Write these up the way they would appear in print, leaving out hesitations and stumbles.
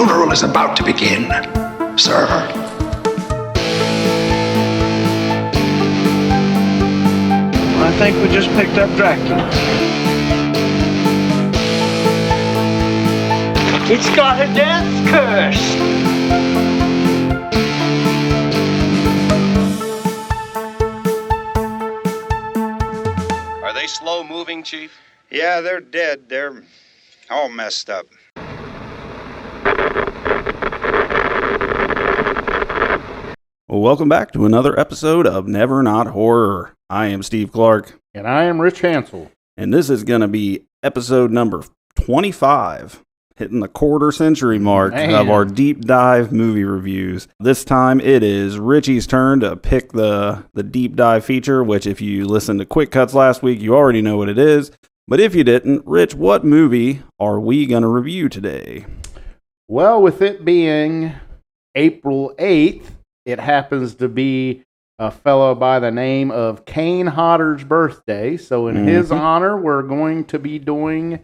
funeral is about to begin, sir. I think we just picked up Dracula. It's got a death curse! Are they slow moving, Chief? Yeah, they're dead. They're all messed up. Well, welcome back to another episode of Never Not Horror. I am Steve Clark. And I am Rich Hansel. And this is going to be episode number 25, hitting the quarter century mark of our deep dive movie reviews. This time it is Richie's turn to pick the deep dive feature, which if you listened to Quick Cuts last week, you already know what it is. But if you didn't, Rich, what movie are we going to review today? Well, with it being April 8th, it happens to be a fellow by the name of Kane Hodder's birthday. So in his honor, we're going to be doing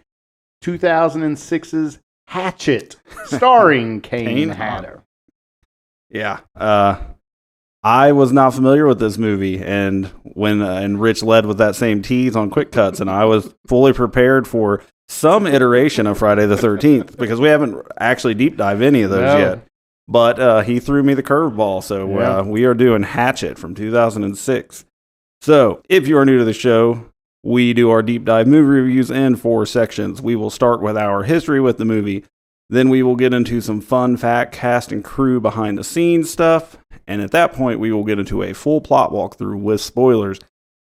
2006's Hatchet, starring Kane Hodder. Yeah. I was not familiar with this movie, and when Rich led with that same tease on Quick Cuts, and I was fully prepared for some iteration of Friday the 13th, because we haven't actually deep dive any of those yet. But he threw me the curveball, so we are doing Hatchet from 2006. So, if you are new to the show, we do our deep dive movie reviews in 4 sections. We will start with our history with the movie, then we will get into some fun fact, cast, and crew behind the scenes stuff, and at that point, we will get into a full plot walkthrough with spoilers.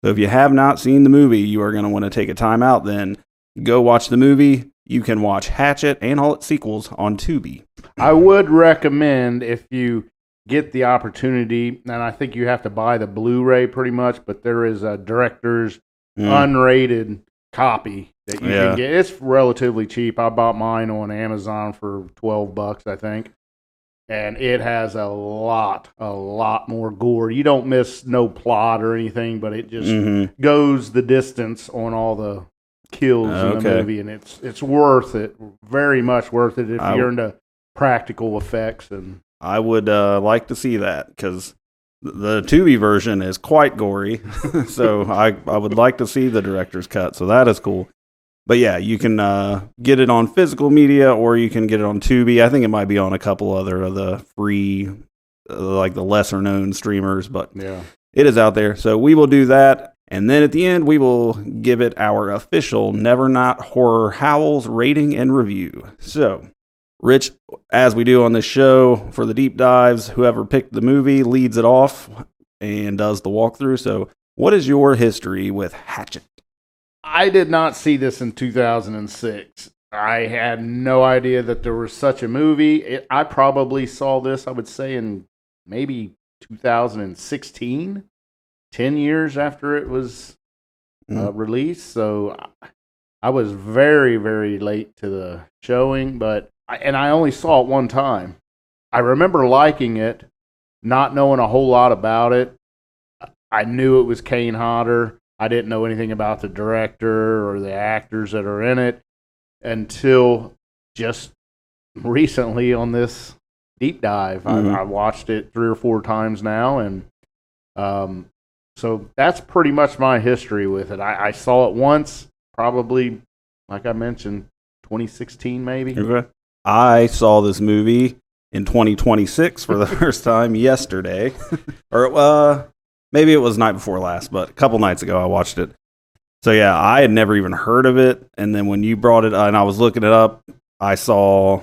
So, if you have not seen the movie, you are going to want to take a time out then. Go watch the movie. You can watch Hatchet and all its sequels on Tubi. I would recommend, if you get the opportunity, and I think you have to buy the Blu-ray pretty much, but there is a director's unrated copy that you can get. It's relatively cheap. I bought mine on Amazon for $12, I think. And it has a lot more gore. You don't miss no plot or anything, but it just goes the distance on all the kills in the movie, and it's worth it, very much worth it if you're into practical effects. And I would like to see that, because the Tubi version is quite gory, so I would like to see the director's cut, so that is cool. But yeah, you can get it on physical media, or you can get it on Tubi. I think it might be on a couple other of the free, like the lesser known streamers, but it is out there, so we will do that. And then at the end, we will give it our official Never Not Horror Howls rating and review. So, Rich, as we do on this show for the deep dives, whoever picked the movie leads it off and does the walkthrough. So, what is your history with Hatchet? I did not see this in 2006. I had no idea that there was such a movie. I probably saw this, I would say, in maybe 2016. 10 years after it was released, so I was very, very late to the showing, but I only saw it one time. I remember liking it, not knowing a whole lot about it. I knew it was Kane Hodder. I didn't know anything about the director or the actors that are in it until just recently on this deep dive. I watched it 3 or 4 times now, and so that's pretty much my history with it. I saw it once, probably, like I mentioned, 2016 maybe. Okay. I saw this movie in 2026 for the first time yesterday. Or maybe it was night before last, but a couple nights ago I watched it. So yeah, I had never even heard of it. And then when you brought it and I was looking it up, I saw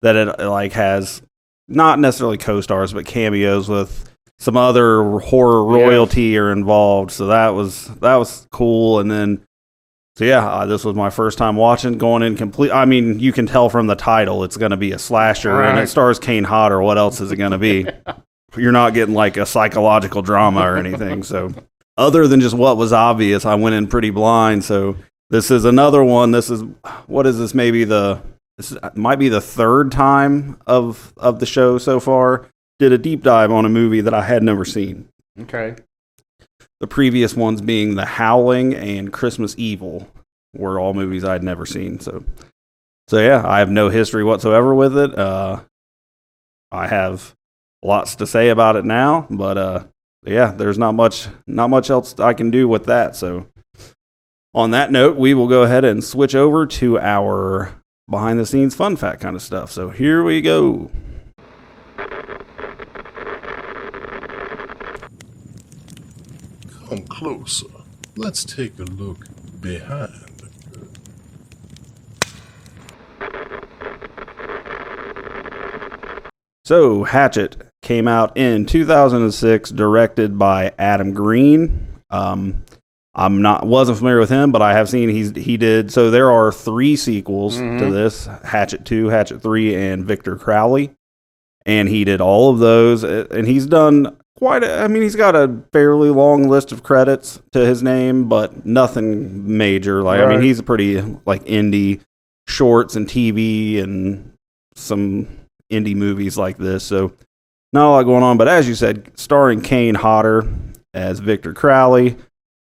that it like has not necessarily co-stars, but cameos with some other horror royalty are involved, so that was cool. And then, so yeah, this was my first time watching, going in complete. I mean, you can tell from the title it's going to be a slasher, and it stars Kane Hodder. What else is it going to be? You're not getting like a psychological drama or anything. So, other than just what was obvious, I went in pretty blind. So this is another one. This might be the 3rd time of the show so far. Did a deep dive on a movie that I had never seen. Okay. The previous ones being The Howling and Christmas Evil were all movies I'd never seen. So yeah, I have no history whatsoever with it. I have lots to say about it now, but yeah, there's not much else I can do with that. So on that note, we will go ahead and switch over to our behind the scenes fun fact kind of stuff. So here we go. Come closer. Let's take a look behind the curtain. So Hatchet came out in 2006, directed by Adam Green. Wasn't familiar with him, but I have seen he did. So there are 3 sequels to this: Hatchet 2, Hatchet 3, and Victor Crowley. And he did all of those, and he's done he's got a fairly long list of credits to his name, but nothing major. Right. He's a pretty indie shorts and TV and some indie movies like this. So not a lot going on, but as you said, starring Kane Hodder as Victor Crowley,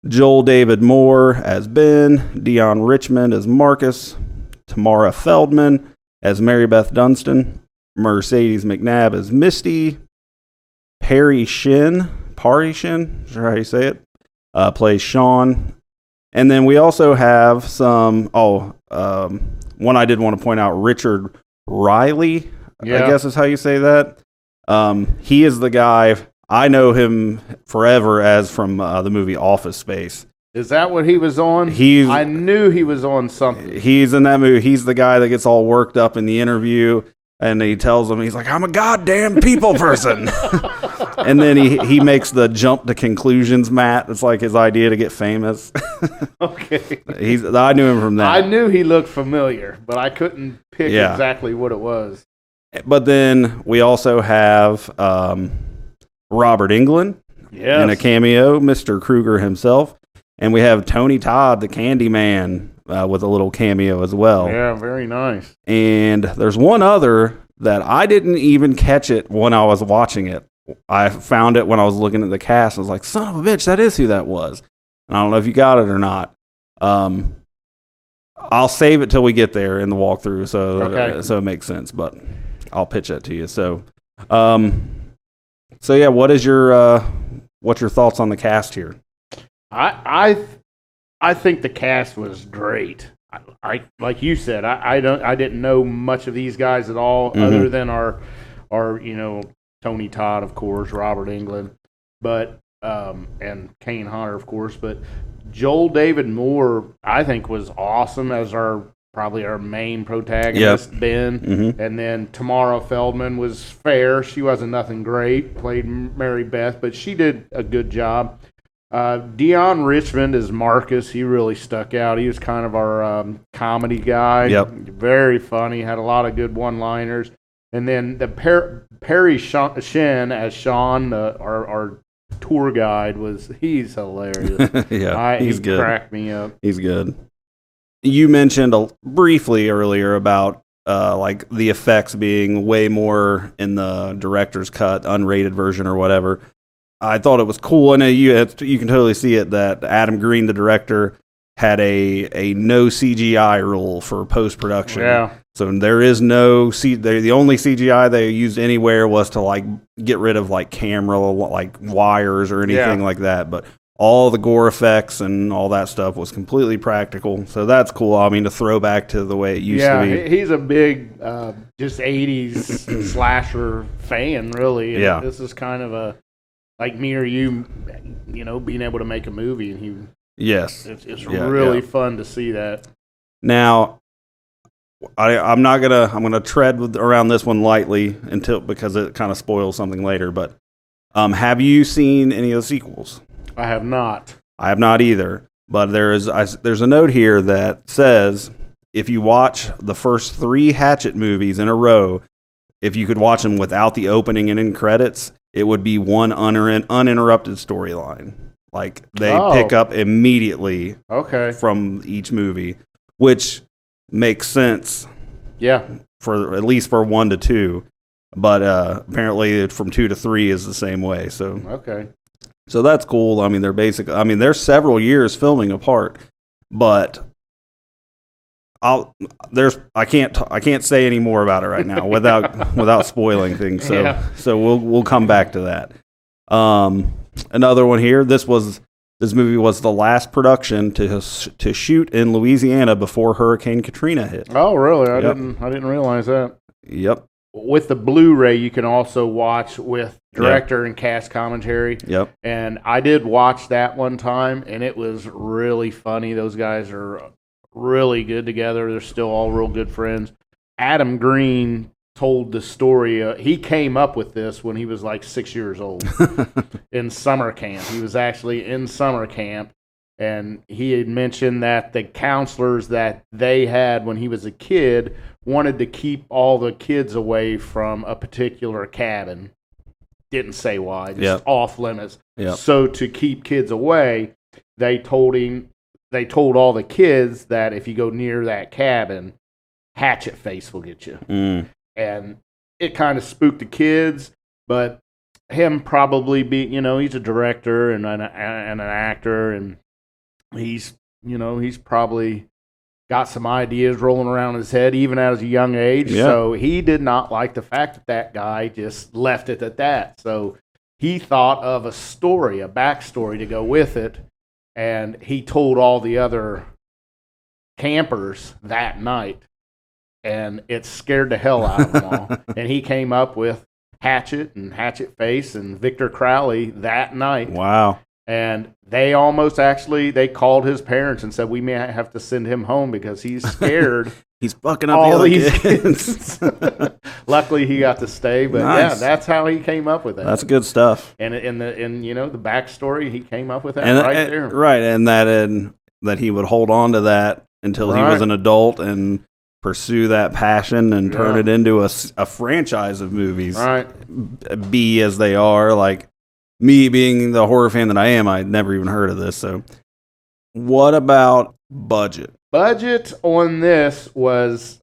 Joel David Moore as Ben, Dion Richmond as Marcus, Tamara Feldman as Mary Beth Dunstan, Mercedes McNabb as Misty, Perry Shin, is that how you say it, plays Sean. And then we also have some, one I did want to point out, Richard Riley, I guess is how you say that. He is the guy, I know him forever as from the movie Office Space. Is that what he was on? I knew he was on something. He's in that movie. He's the guy that gets all worked up in the interview, and he tells them, he's like, I'm a goddamn people person. And then he makes the jump to conclusions, Matt. It's like his idea to get famous. Okay. I knew him from that. I knew he looked familiar, but I couldn't pick exactly what it was. But then we also have Robert Englund in a cameo, Mr. Krueger himself. And we have Tony Todd, the Candyman, with a little cameo as well. Yeah, very nice. And there's one other that I didn't even catch it when I was watching it. I found it when I was looking at the cast. I was like, son of a bitch, that is who that was. And I don't know if you got it or not. I'll save it till we get there in the walkthrough, so it makes sense. But I'll pitch that to you. So yeah, what's your thoughts on the cast here? I think the cast was great. I like you said, I didn't know much of these guys at all, other than our Tony Todd, of course, Robert Englund, but and Kane Hodder, of course, but Joel David Moore, I think, was awesome as probably our main protagonist, Ben. And then Tamara Feldman was fair. She wasn't nothing great, played Mary Beth, but she did a good job. Dion Richmond as Marcus, he really stuck out. He was kind of our comedy guy. Yep. Very funny, had a lot of good one-liners. And then the Perry Shin as Sean, our tour guide, he's hilarious. He's good. He cracked me up. He's good. You mentioned briefly earlier about the effects being way more in the director's cut, unrated version or whatever. I thought it was cool, and you can totally see it that Adam Green, the director, had a no CGI rule for post-production. Yeah. So there is no the only CGI they used anywhere was to get rid of camera wires or anything like that. But all the gore effects and all that stuff was completely practical. So that's cool. I mean, to throw back to the way it used to be. Yeah, he's a big just 80s slasher fan, really. And this is kind of a like me or you, being able to make a movie, and it's really fun to see that. Now, I'm gonna tread around this one lightly because it kind of spoils something later. But have you seen any of the sequels? I have not. I have not either. But there's a note here that says if you watch the first 3 Hatchet movies in a row, if you could watch them without the opening and end credits, it would be one uninterrupted storyline. They pick up immediately from each movie, which makes sense. Yeah. For at least for 1 to 2. But apparently from 2 to 3 is the same way. So so that's cool. I mean, they're several years filming apart, but I can't say any more about it right now without spoiling things. So we'll come back to that. Another one here. This movie was the last production to shoot in Louisiana before Hurricane Katrina hit. Oh, really? I didn't realize that. Yep. With the Blu-ray, you can also watch with director and cast commentary. Yep. And I did watch that one time, and it was really funny. Those guys are really good together. They're still all real good friends. Adam Green told the story. He came up with this when he was like 6 years old in summer camp. He was actually in summer camp, and he had mentioned that the counselors that they had when he was a kid wanted to keep all the kids away from a particular cabin. Didn't say why, just off limits. Yep. So to keep kids away, they told all the kids that if you go near that cabin, Hatchet face will get you. And it kind of spooked the kids, but him probably he's a director and an actor, and he's probably got some ideas rolling around his head even at a young age. Yeah. So he did not like the fact that guy just left it at that. So he thought of a backstory to go with it, and he told all the other campers that night, and it scared the hell out of them all. And he came up with Hatchet and Hatchet Face and Victor Crowley that night. Wow. And they they called his parents and said, we may have to send him home because he's scared. He's fucking up all the other these kids. Luckily, he got to stay. But Nice. yeah, that's how he came up with that. That's good stuff. And the backstory, he came up with that there. Right, and that he would hold on to that until he was an adult and pursue that passion and turn it into a franchise of movies. Right. Be as they are, like me being the horror fan that I am, I'd never even heard of this. So, what about budget? Budget on this was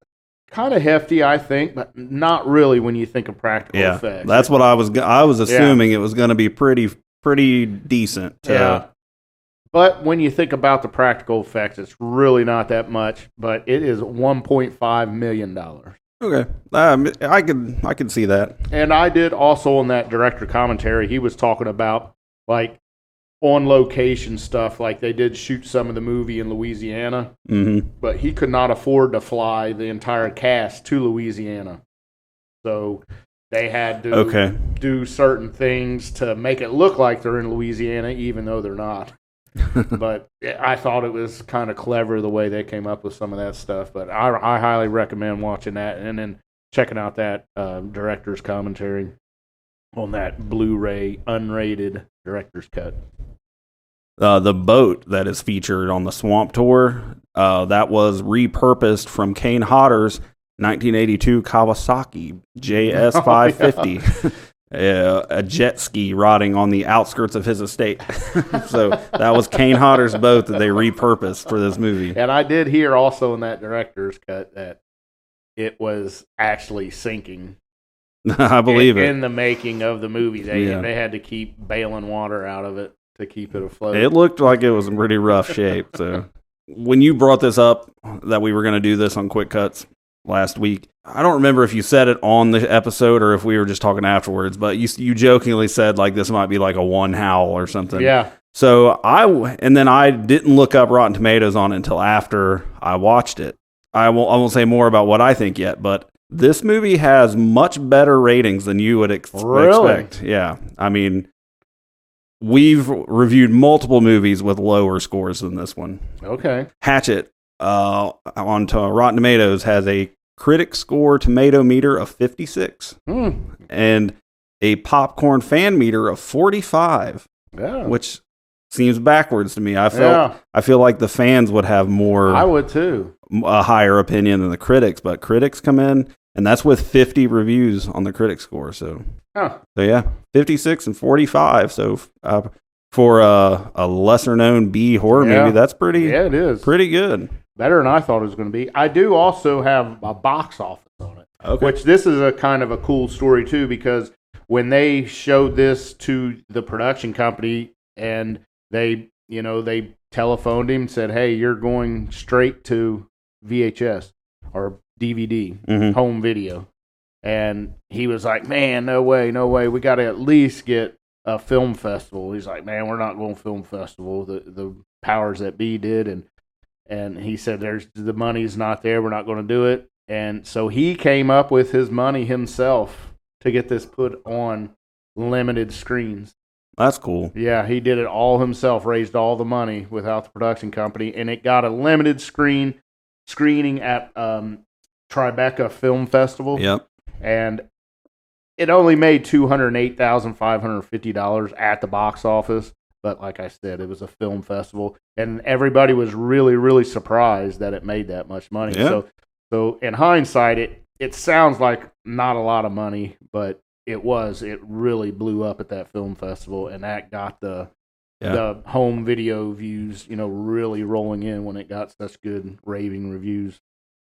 kind of hefty, I think, but not really when you think of practical effects. That's what I was assuming it was going to be pretty decent. But when you think about the practical effects, it's really not that much. But it is $1.5 million. Okay, I could see that. And I did also on that director commentary. He was talking about like on location stuff. Like they did shoot some of the movie in Louisiana, but he could not afford to fly the entire cast to Louisiana, so they had to do certain things to make it look like they're in Louisiana, even though they're not. But I thought it was kind of clever the way they came up with some of that stuff. But I highly recommend watching that and then checking out that director's commentary on that Blu-ray unrated director's cut. The boat that is featured on the Swamp Tour, that was repurposed from Kane Hodder's 1982 Kawasaki JS550. A jet ski rotting on the outskirts of his estate. So that was Kane Hodder's boat that they repurposed for this movie. And I did hear also in that director's cut that it was actually sinking. I believe it. In the making of the movie, they had to keep bailing water out of it to keep it afloat. It looked like it was in pretty rough shape. So when you brought this up, that we were going to do this on Quick Cuts last week, I don't remember if you said it on the episode or if we were just talking afterwards, but you jokingly said like this might be like a one howl or something. Yeah. So I didn't look up Rotten Tomatoes on it until after I watched it. I won't say more about what I think yet, but this movie has much better ratings than you would expect. Yeah. I mean, we've reviewed multiple movies with lower scores than this one. Okay. Hatchet on Rotten Tomatoes has a critic score tomato meter of 56 and a popcorn fan meter of 45, which seems backwards to me. I feel like the fans would have more. I would too. A higher opinion than the critics, but critics come in, and that's with 50 reviews on the critic score. So, 56 and 45. So for a lesser known B horror movie, that's pretty. Yeah, it is pretty good. Better than I thought it was going to be. I do also have a box office on it, which this is a kind of a cool story too, because when they showed this to the production company and they telephoned him and said, "Hey, you're going straight to VHS or DVD, Mhm. home video. And he was like, man, no way. We got to at least get a film festival. He's like, man, we're not going to film festival. The powers that be did. And he said, the money's not there. We're not going to do it. And so he came up with his money himself to get this put on limited screens. That's cool. Yeah, he did it all himself, raised all the money without the production company, and it got a limited screening at Tribeca Film Festival. Yep. And it only made $208,550 at the box office. But like I said, it was a film festival, and everybody was really, really surprised that it made that much money. Yeah. So in hindsight, it sounds like not a lot of money, but it was. It really blew up at that film festival, and that got the home video views, really rolling in when it got such good raving reviews.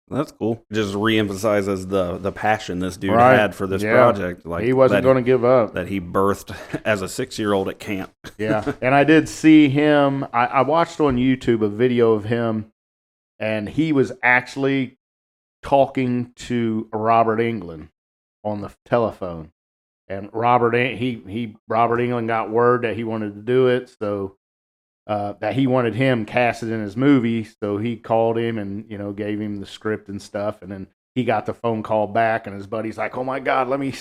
That's cool. Just reemphasizes the passion this dude Right. had for this project. Like he wasn't going to give up. That he birthed as a 6-year-old at camp. Yeah, and I did see him. I watched on YouTube a video of him, and he was actually talking to Robert Englund on the telephone. And Robert Englund got word that he wanted to do it, so that he wanted him casted in his movie. So he called him and gave him the script and stuff, and then he got the phone call back, and his buddy's like, "Oh my God, let me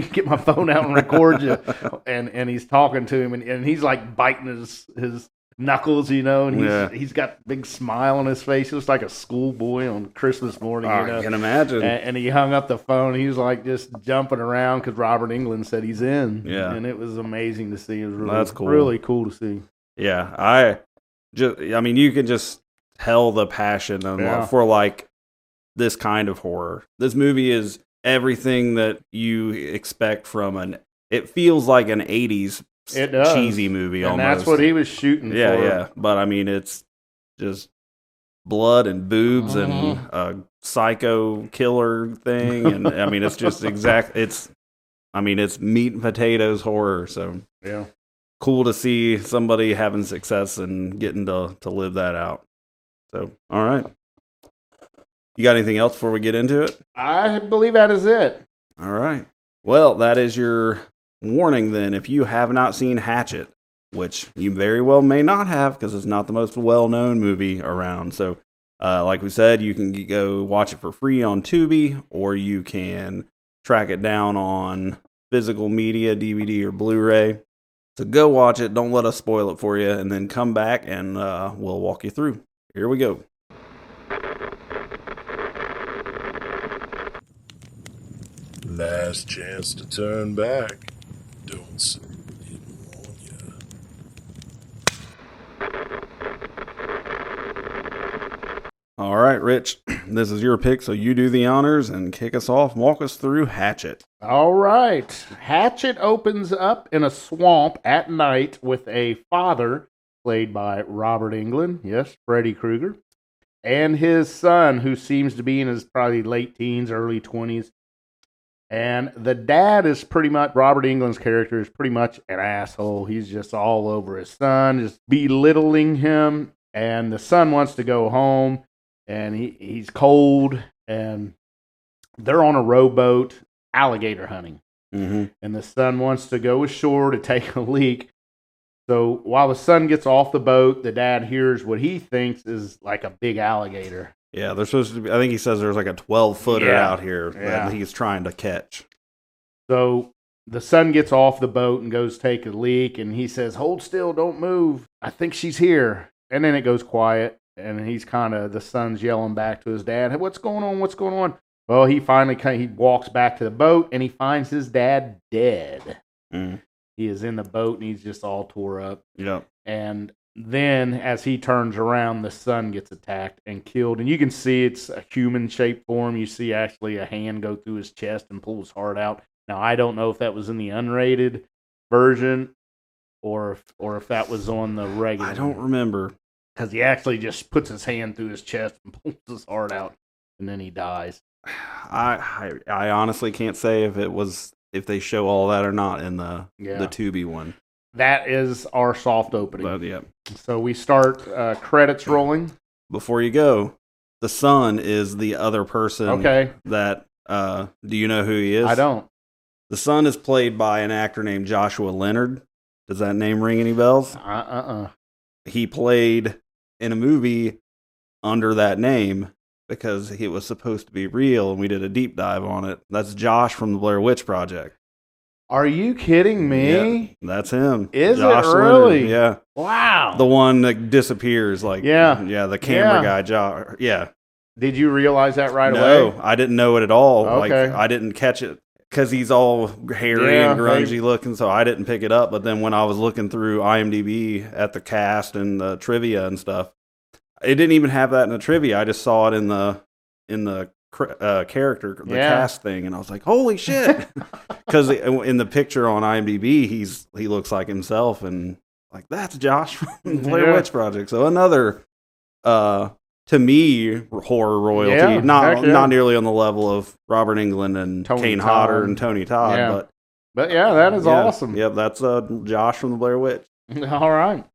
get my phone out and record you." and he's talking to him, and he's like biting his knuckles, and he's got a big smile on his face. He looks like a schoolboy on Christmas morning. I can imagine. And he hung up the phone. He was like just jumping around because Robert Englund said he's in. Yeah. And it was amazing to see. It was That's cool. Really cool to see. Yeah, you can just tell the passion for like this kind of horror. This movie is everything that you expect from it feels like an 80s It does. cheesy movie and almost. that's what he was shooting for. Yeah. But I mean, it's just blood and boobs and a psycho killer thing. And I mean, it's just it's meat and potatoes horror. So yeah. Cool to see somebody having success and getting to live that out. So, all right. You got anything else before we get into it? I believe that is it. All right. Well, that is your warning then. If you have not seen Hatchet, which you very well may not have because it's not the most well-known movie around. So, like we said, you can go watch it for free on Tubi, or you can track it down on physical media, DVD or Blu-ray. So go watch it. Don't let us spoil it for you. And then come back and we'll walk you through. Here we go. Last chance to turn back. Don't say we didn't warn ya. All right, Rich. This is your pick, so you do the honors and kick us off. Walk us through Hatchet. All right. Hatchet opens up in a swamp at night with a father, played by Robert Englund, yes, Freddy Krueger, and his son, who seems to be in his probably late teens, early 20s. And the dad is pretty much, Robert Englund's character is pretty much an asshole. He's just all over his son, just belittling him. And the son wants to go home, and he's cold, and they're on a rowboat alligator hunting. Mm-hmm. And the son wants to go ashore to take a leak. So while the son gets off the boat, the dad hears what he thinks is like a big alligator. Yeah, there's supposed to be, I think he says there's like a 12-footer out here Yeah. that he's trying to catch. So the son gets off the boat and goes take a leak, and he says, "Hold still, don't move. I think she's here." And then it goes quiet, and the son's yelling back to his dad, "Hey, what's going on? What's going on?" Well, he finally he walks back to the boat, and he finds his dad dead. Mm. He is in the boat, and he's just all tore up. Yeah. And then as he turns around, the son gets attacked and killed. And you can see it's a human-shaped form. You see actually a hand go through his chest and pull his heart out. Now, I don't know if that was in the unrated version or if that was on the regular. I don't remember. Because he actually just puts his hand through his chest and pulls his heart out, and then he dies. I honestly can't say if they show all that or not in the Tubi one. That is our soft opening. But yeah. So we start credits rolling. Before you go, the son is the other person. Okay. That do you know who he is? I don't. The son is played by an actor named Joshua Leonard. Does that name ring any bells? He played in a movie under that name because it was supposed to be real, and we did a deep dive on it. That's Josh from the Blair Witch Project. Are you kidding me? Yeah, that's him. Is Josh it really? Leonard, yeah. Wow. The one that disappears, the camera guy. Josh. Yeah. Did you realize that right away? No, I didn't know it at all. Okay. I didn't catch it because he's all hairy and grungy looking, so I didn't pick it up. But then when I was looking through IMDb at the cast and the trivia and stuff, it didn't even have that in the trivia. I just saw it in the character, the cast thing, and I was like, "Holy shit!" Because in the picture on IMDb, he looks like himself, and like that's Josh from the Blair Witch Project. So another, to me, horror royalty. Not nearly on the level of Robert Englund and Kane Hodder and Tony Todd, but that is awesome. Yep, that's Josh from the Blair Witch. All right.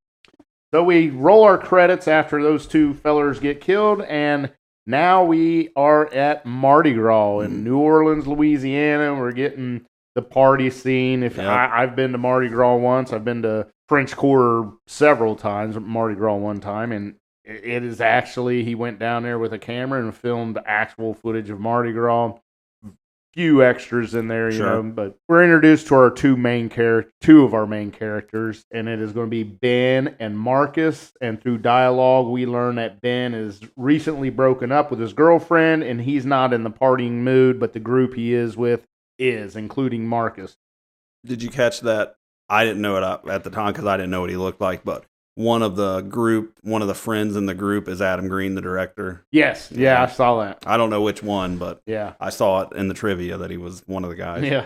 So we roll our credits after those two fellers get killed, and now we are at Mardi Gras in New Orleans, Louisiana. We're getting the party scene. I've been to Mardi Gras once. I've been to French Quarter several times, Mardi Gras one time, and it is actually, he went down there with a camera and filmed actual footage of Mardi Gras. Few extras in there, you know, but we're introduced to our two of our main characters, and it is going to be Ben and Marcus. And through dialogue, we learn that Ben is recently broken up with his girlfriend, and he's not in the partying mood, but the group he is with is, including Marcus. Did you catch that? I didn't know it at the time because I didn't know what he looked like, but one of the friends in the group is Adam Green, the director. Yes. Yeah, I saw that. I don't know which one, but yeah, I saw it in the trivia that he was one of the guys. Yeah.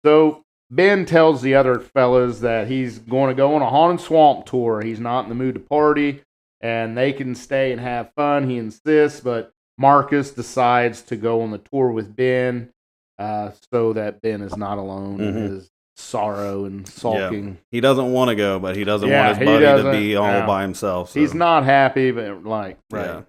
So Ben tells the other fellas that he's going to go on a haunted swamp tour. He's not in the mood to party, and they can stay and have fun. He insists, but Marcus decides to go on the tour with Ben so that Ben is not alone in his sorrow and sulking. Yeah. He doesn't want to go, but he doesn't want his buddy to be all by himself. So. He's not happy, but right. Yeah.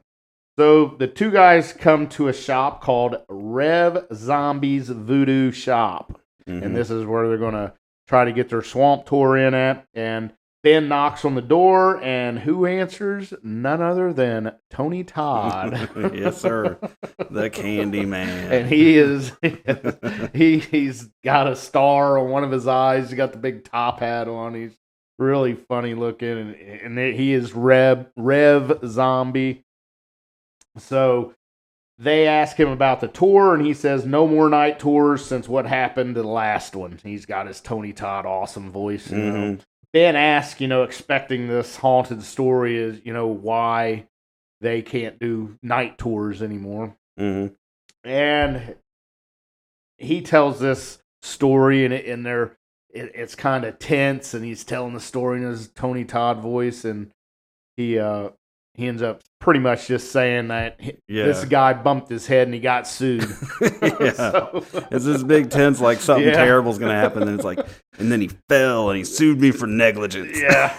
So the two guys come to a shop called Rev Zombie's Voodoo Shop. And this is where they're going to try to get their swamp tour in at. And Ben knocks on the door, and who answers? None other than Tony Todd. Yes, sir. The Candy Man. And he is, he's got a star on one of his eyes. He's got the big top hat on. He's really funny looking. And he is Rev Zombie. So they ask him about the tour, and he says no more night tours since what happened to the last one. He's got his Tony Todd awesome voice. You know. Ben asks, expecting this haunted story is, why they can't do night tours anymore. And he tells this story, and it's kind of tense, and he's telling the story in his Tony Todd voice, and he ends up pretty much just saying that this guy bumped his head and he got sued. It's this big tense, like something terrible's going to happen. And it's like, and then he fell and he sued me for negligence. Yeah.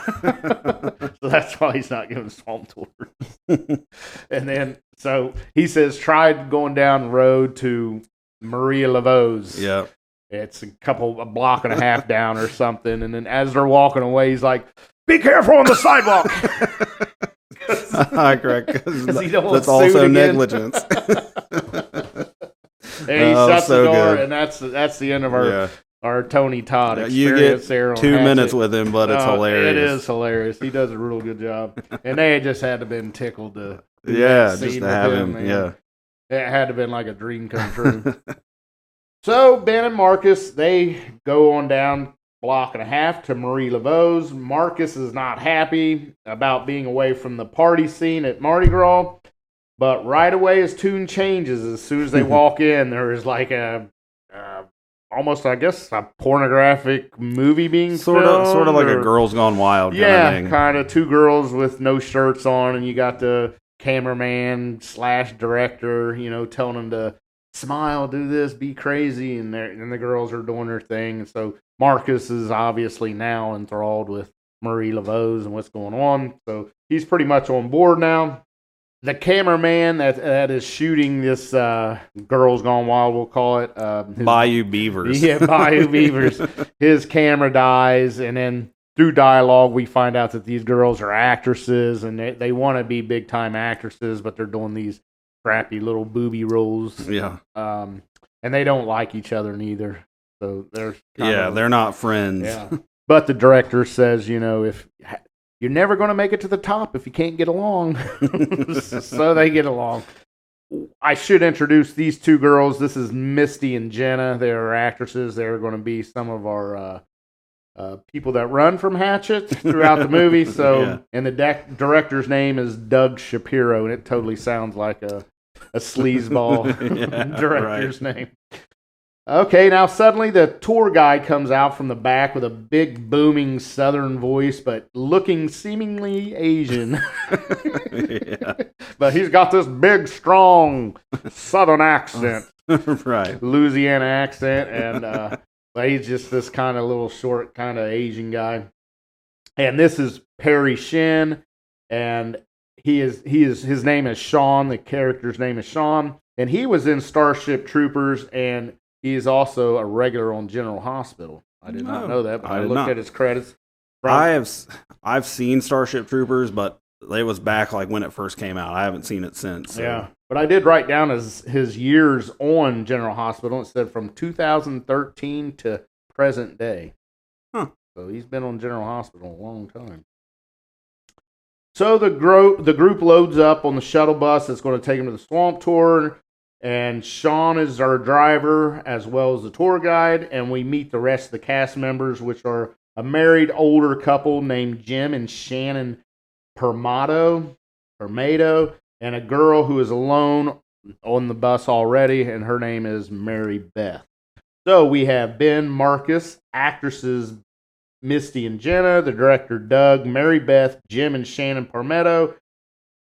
So that's why he's not giving swamp tours. And then, so he says, tried going down the road to Maria Laveau's. Yeah. It's a block and a half down or something. And then as they're walking away, he's like, be careful on the sidewalk. Correct. That's also negligence. And he shuts the door, and that's the end of our Tony Todd experience. You get 2 minutes with him, but it's hilarious. It is hilarious. He does a real good job, and they just had to been tickled to just to have him. Yeah, it had to been like a dream come true. So Ben and Marcus, they go on down block and a half to Marie Laveau's. Marcus is not happy about being away from the party scene at Mardi Gras, but right away his tune changes as soon as they walk in. There is like almost, I guess, a pornographic movie being sort of like a Girls Gone Wild. Kind of two girls with no shirts on, and you got the cameraman / director, telling them to smile, do this, be crazy, and the girls are doing their thing. And so Marcus is obviously now enthralled with Marie Laveau's and what's going on. So he's pretty much on board now. the cameraman that is shooting this Girls Gone Wild, we'll call it. Bayou Beavers. Yeah, Bayou Beavers. His camera dies, and then through dialogue, we find out that these girls are actresses, and they want to be big-time actresses, but they're doing these crappy little booby roles. Yeah. And they don't like each other neither. So they're not friends. Yeah. But the director says, if you're never going to make it to the top if you can't get along. So they get along. I should introduce these two girls. This is Misty and Jenna. They are actresses. They're going to be some of our people that run from Hatchet throughout the movie. So, and the director's name is Doug Shapiro, and it totally sounds like a sleazeball director's name. Okay, now suddenly the tour guide comes out from the back with a big booming southern voice, but looking seemingly Asian. But he's got this big, strong southern accent. Right. Louisiana accent, and but he's just this kind of little short, kind of Asian guy. And this is Perry Shin, and his name is Sean. The character's name is Sean, and he was in Starship Troopers, and he is also a regular on General Hospital. I did not know that, but I looked at his credits. I've seen Starship Troopers, but it was back like when it first came out. I haven't seen it since. So. Yeah, but I did write down his years on General Hospital. It said from 2013 to present day. Huh. So he's been on General Hospital a long time. So the group loads up on the shuttle bus that's going to take them to the swamp tour. And Sean is our driver as well as the tour guide. And we meet the rest of the cast members, which are a married older couple named Jim and Shannon Permato, and a girl who is alone on the bus already, and her name is Mary Beth. So we have Ben, Marcus, actresses Misty and Jenna, the director Doug, Mary Beth, Jim and Shannon Parmetto,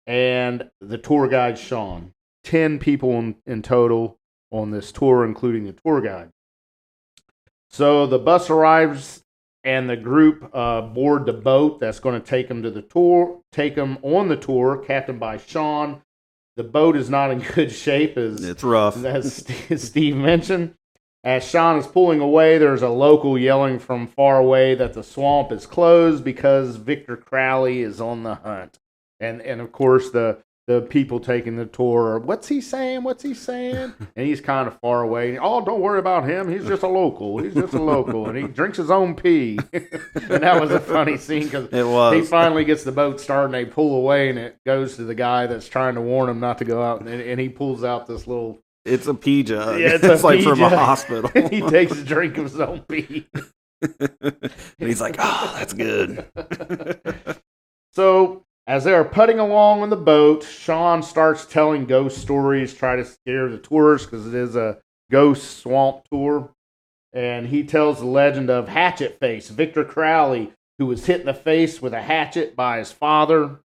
and the tour guide Sean. 10 people in total on this tour, including the tour guide. So the bus arrives, and the group board the boat that's going to take them on the tour, captained by Sean. The boat is not in good shape, it's rough, as Steve mentioned. As Sean is pulling away, there's a local yelling from far away that the swamp is closed because Victor Crowley is on the hunt. And of course, the people taking the tour are, what's he saying? And he's kind of far away. Oh, don't worry about him. He's just a local. And he drinks his own pee. And that was a funny scene because he finally gets the boat started and they pull away, and it goes to the guy that's trying to warn him not to go out. And he pulls out this little... It's a pee jug. Yeah, it's like from a hospital. He takes a drink of his own pee. And he's like, oh, that's good. So... as they are putting along on the boat, Sean starts telling ghost stories, try to scare the tourists because it is a ghost swamp tour. And he tells the legend of Hatchet Face, Victor Crowley, who was hit in the face with a hatchet by his father.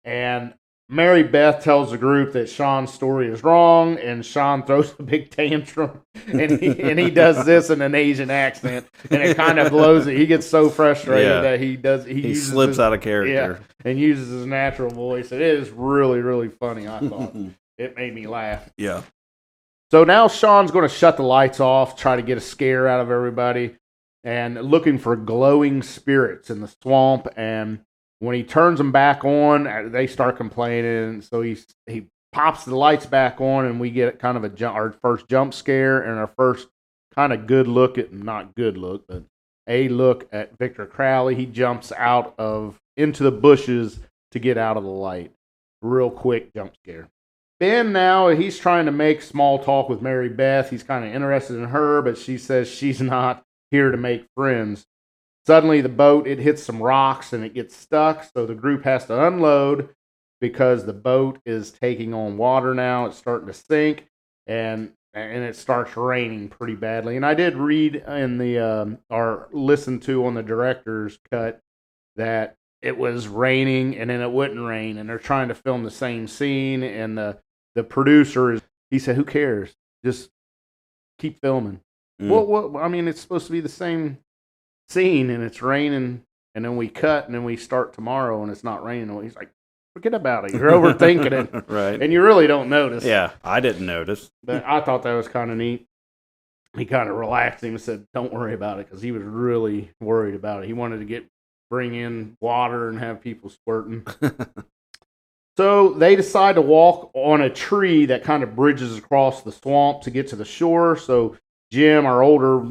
And Mary Beth tells the group that Sean's story is wrong, and Sean throws a big tantrum, and he does this in an Asian accent, and it kind of blows it. He gets so frustrated that he slips out of character, and uses his natural voice. It is really, really funny. I thought it made me laugh. Yeah. So now Sean's going to shut the lights off, try to get a scare out of everybody, and looking for glowing spirits in the swamp. And when he turns them back on, they start complaining. So he pops the lights back on, and we get kind of our first jump scare and our first kind of not good look, but a look at Victor Crowley. He jumps into the bushes to get out of the light. Real quick jump scare. Ben now, he's trying to make small talk with Mary Beth. He's kind of interested in her, but she says she's not here to make friends. Suddenly, the boat, it hits some rocks and it gets stuck, so the group has to unload because the boat is taking on water now. It's starting to sink, and it starts raining pretty badly. And I did read in or listen to on the director's cut that it was raining and then it wouldn't rain, and they're trying to film the same scene, and the producer, he said, who cares? Just keep filming. Well, I mean, it's supposed to be the same scene, and it's raining, and then we cut, and then we start tomorrow, and it's not raining. He's like, forget about it. You're overthinking it. Right. And you really don't notice. Yeah, I didn't notice. But I thought that was kind of neat. He kind of relaxed him and said, don't worry about it, because he was really worried about it. He wanted to bring in water and have people squirting. So they decide to walk on a tree that kind of bridges across the swamp to get to the shore. So Jim, our older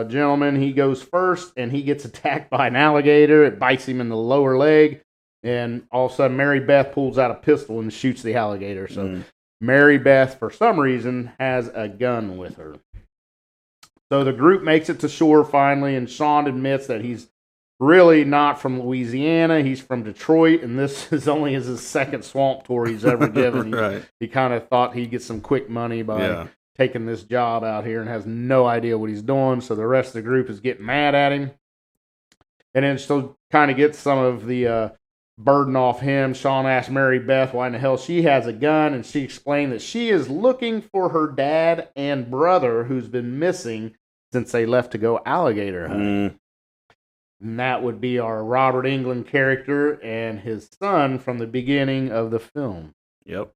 gentleman, he goes first, and he gets attacked by an alligator. It bites him in the lower leg, and all of a sudden Mary Beth pulls out a pistol and shoots the alligator. So Mary Beth, for some reason, has a gun with her. So the group makes it to shore finally, and Sean admits that he's really not from Louisiana. He's from Detroit, and this is only his second swamp tour he's ever given. Right. He kind of thought he'd get some quick money by taking this job out here and has no idea what he's doing. So the rest of the group is getting mad at him. And then so kind of gets some of the burden off him. Sean asked Mary Beth why in the hell she has a gun, and she explained that she is looking for her dad and brother who's been missing since they left to go alligator hunting. And that would be our Robert Englund character and his son from the beginning of the film. Yep.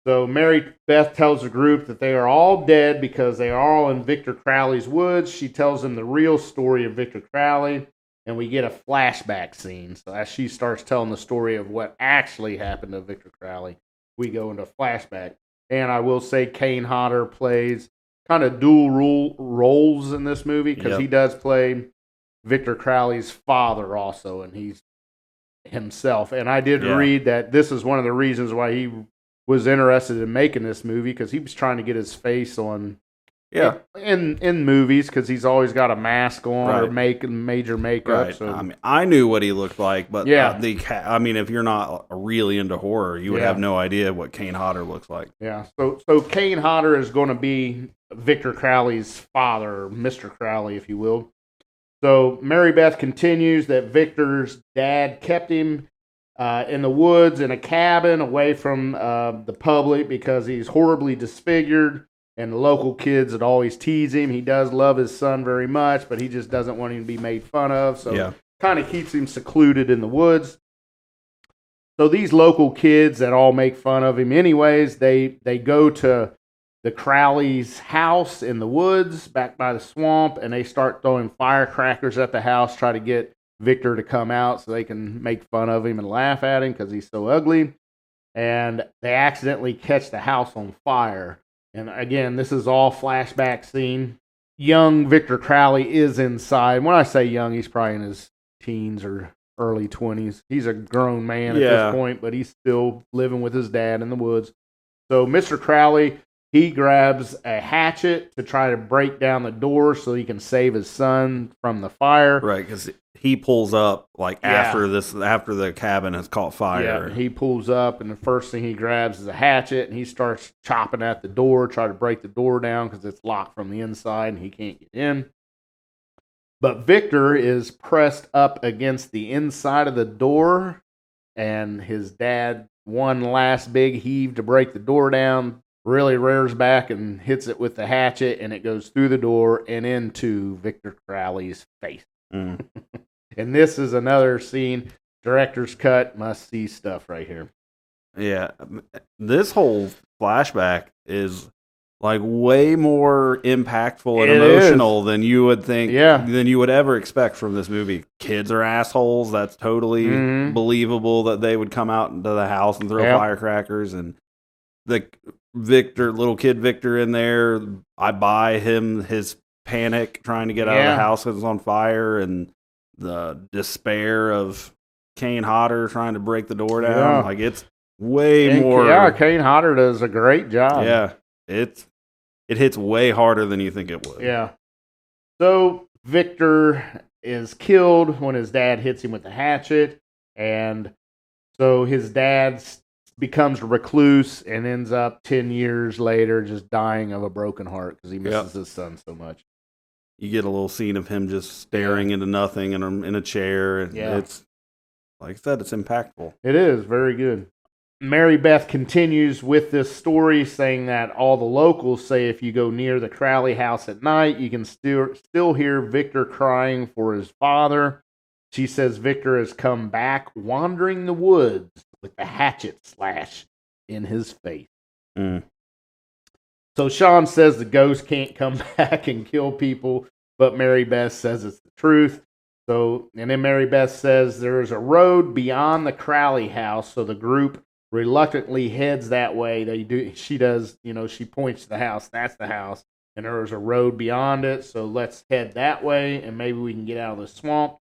So Mary Beth tells the group that they are all dead because they are all in Victor Crowley's woods. She tells them the real story of Victor Crowley, and we get a flashback scene. So as she starts telling the story of what actually happened to Victor Crowley, we go into flashback. And I will say Kane Hodder plays kind of dual roles in this movie, because he does play Victor Crowley's father also, and he's himself. And I did read that this is one of the reasons why he was interested in making this movie, because he was trying to get his face on in movies, because he's always got a mask on or making major makeup. Right. So. I mean, I knew what he looked like, but I mean, if you're not really into horror, you would have no idea what Kane Hodder looks like. Yeah. So Kane Hodder is going to be Victor Crowley's father, Mr. Crowley, if you will. So Mary Beth continues that Victor's dad kept him in the woods in a cabin away from the public because he's horribly disfigured, and the local kids would always tease him. He does love his son very much, but he just doesn't want him to be made fun of, so kind of keeps him secluded in the woods. So these local kids that all make fun of him anyways, they go to the Crowley's house in the woods back by the swamp, and they start throwing firecrackers at the house, try to get Victor to come out so they can make fun of him and laugh at him because he's so ugly. And they accidentally catch the house on fire. And again, this is all flashback scene. Young Victor Crowley is inside. When I say young, he's probably in his teens or early 20s. He's a grown man at this point, but he's still living with his dad in the woods. So Mr. Crowley, he grabs a hatchet to try to break down the door so he can save his son from the fire. Right, because he pulls up after the cabin has caught fire. Yeah, he pulls up, and the first thing he grabs is a hatchet, and he starts chopping at the door, try to break the door down because it's locked from the inside and he can't get in. But Victor is pressed up against the inside of the door, and his dad, one last big heave to break the door down, really rears back and hits it with the hatchet, and it goes through the door and into Victor Crowley's face. And this is another scene, director's cut, must-see stuff right here. Yeah, this whole flashback is like way more impactful and emotional than you would think, than you would ever expect from this movie. Kids are assholes. That's totally believable that they would come out into the house and throw firecrackers. And the little kid Victor in there, I buy him his panic trying to get out of the house because it's on fire, and the despair of Kane Hodder trying to break the door down. Like, it's way more. Yeah, Kane Hodder does a great job. Yeah, it hits way harder than you think it would. Yeah. So Victor is killed when his dad hits him with the hatchet, and so his dad becomes a recluse and ends up 10 years later just dying of a broken heart because he misses his son so much. You get a little scene of him just staring into nothing in a chair. And it's, like I said, it's impactful. It is very good. Mary Beth continues with this story, saying that all the locals say if you go near the Crowley house at night, you can still hear Victor crying for his father. She says Victor has come back wandering the woods with the hatchet slash in his face. Mm. So Sean says the ghost can't come back and kill people, but Mary Beth says it's the truth. So, and then Mary Beth says there's a road beyond the Crowley house, so the group reluctantly heads that way. She does, she points to the house. That's the house, and there's a road beyond it. So let's head that way, and maybe we can get out of the swamp.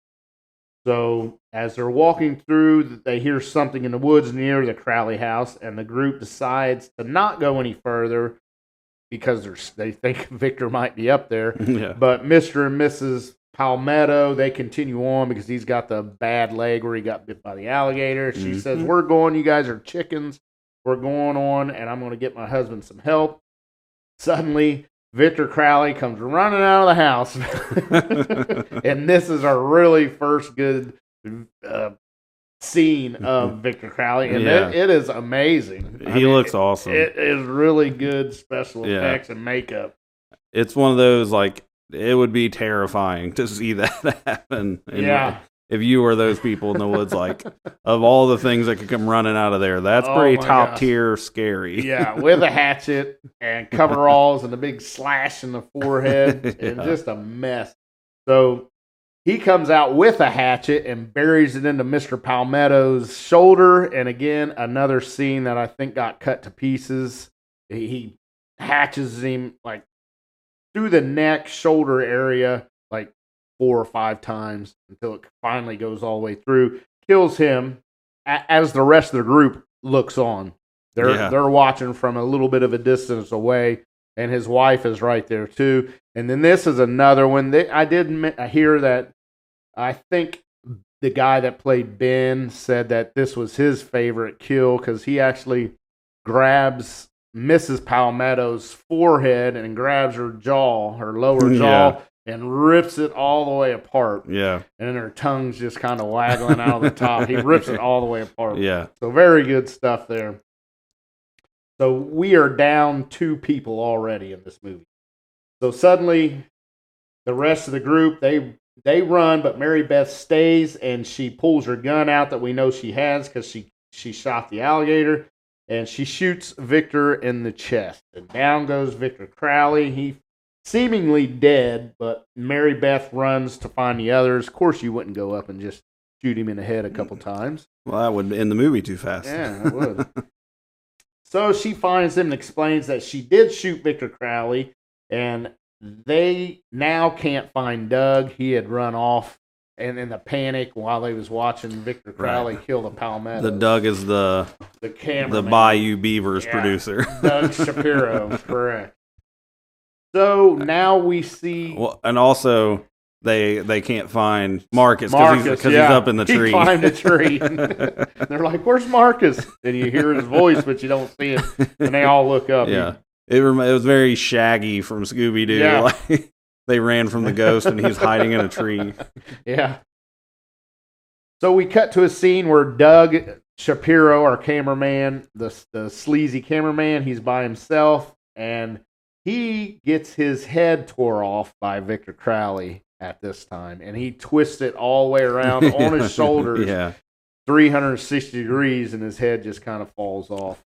So as they're walking through, they hear something in the woods near the Crowley house, and the group decides to not go any further because they think Victor might be up there. Yeah. But Mr. and Mrs. Palmetto, they continue on because he's got the bad leg where he got bit by the alligator. She says, we're going, you guys are chickens. We're going on, and I'm going to get my husband some help. Suddenly, Victor Crowley comes running out of the house. And this is our really first good scene of Victor Crowley. And it is amazing. He looks awesome. It is really good special effects and makeup. It's one of those, like, it would be terrifying to see that happen. And if you were those people in the woods, like, of all the things that could come running out of there, that's pretty top tier scary. Yeah, with a hatchet and coveralls and a big slash in the forehead and just a mess. So he comes out with a hatchet and buries it into Mr. Palmetto's shoulder. And again, another scene that I think got cut to pieces. He hatches him like through the neck, shoulder area, like 4 or 5 times until it finally goes all the way through. Kills him as the rest of the group looks on. They're watching from a little bit of a distance away, and his wife is right there too. And then this is another one. I hear that I think the guy that played Ben said that this was his favorite kill because he actually grabs Mrs. Palmetto's forehead and grabs her jaw, her lower jaw, and rips it all the way apart. Yeah. And then her tongue's just kind of waggling out of the top. He rips it all the way apart. Yeah. So very good stuff there. So we are down 2 people already in this movie. So suddenly, the rest of the group, they run, but Mary Beth stays, and she pulls her gun out that we know she has because she shot the alligator. And she shoots Victor in the chest. And down goes Victor Crowley. He seemingly dead, but Mary Beth runs to find the others. Of course, you wouldn't go up and just shoot him in the head a couple times. Well, that would end the movie too fast. Yeah, it would. So she finds him and explains that she did shoot Victor Crowley, and they now can't find Doug. He had run off. And in the panic while they was watching Victor Crowley kill the Palmetto. The Doug is the cameraman. The Bayou Beavers producer. Doug Shapiro, correct. So now we see. Well, and also they can't find Marcus because he's up in the tree. He climbed a tree. They're like, "Where's Marcus?" And you hear his voice, but you don't see him. And they all look up. Yeah, it was very Shaggy from Scooby Doo. Yeah. Like, they ran from the ghost, and he's hiding in a tree. Yeah. So we cut to a scene where Doug Shapiro, our cameraman, the sleazy cameraman, he's by himself, and he gets his head tore off by Victor Crowley at this time, and he twists it all the way around on his shoulders, 360 degrees, and his head just kind of falls off.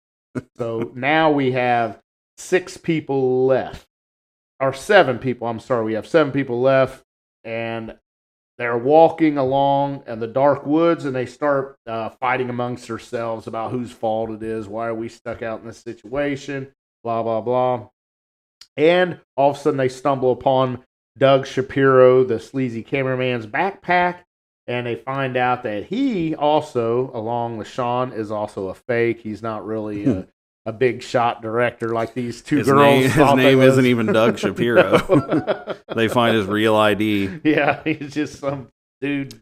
So now we have 6 people left. Or 7 people, I'm sorry. We have 7 people left, and they're walking along in the dark woods, and they start fighting amongst themselves about whose fault it is. Why are we stuck out in this situation? Blah, blah, blah. And all of a sudden, they stumble upon Doug Shapiro, the sleazy cameraman's backpack, and they find out that he also, along with Sean, is also a fake. He's not really a big shot director like these 2 girls. His name isn't even Doug Shapiro. They find his real ID. Yeah, he's just some dude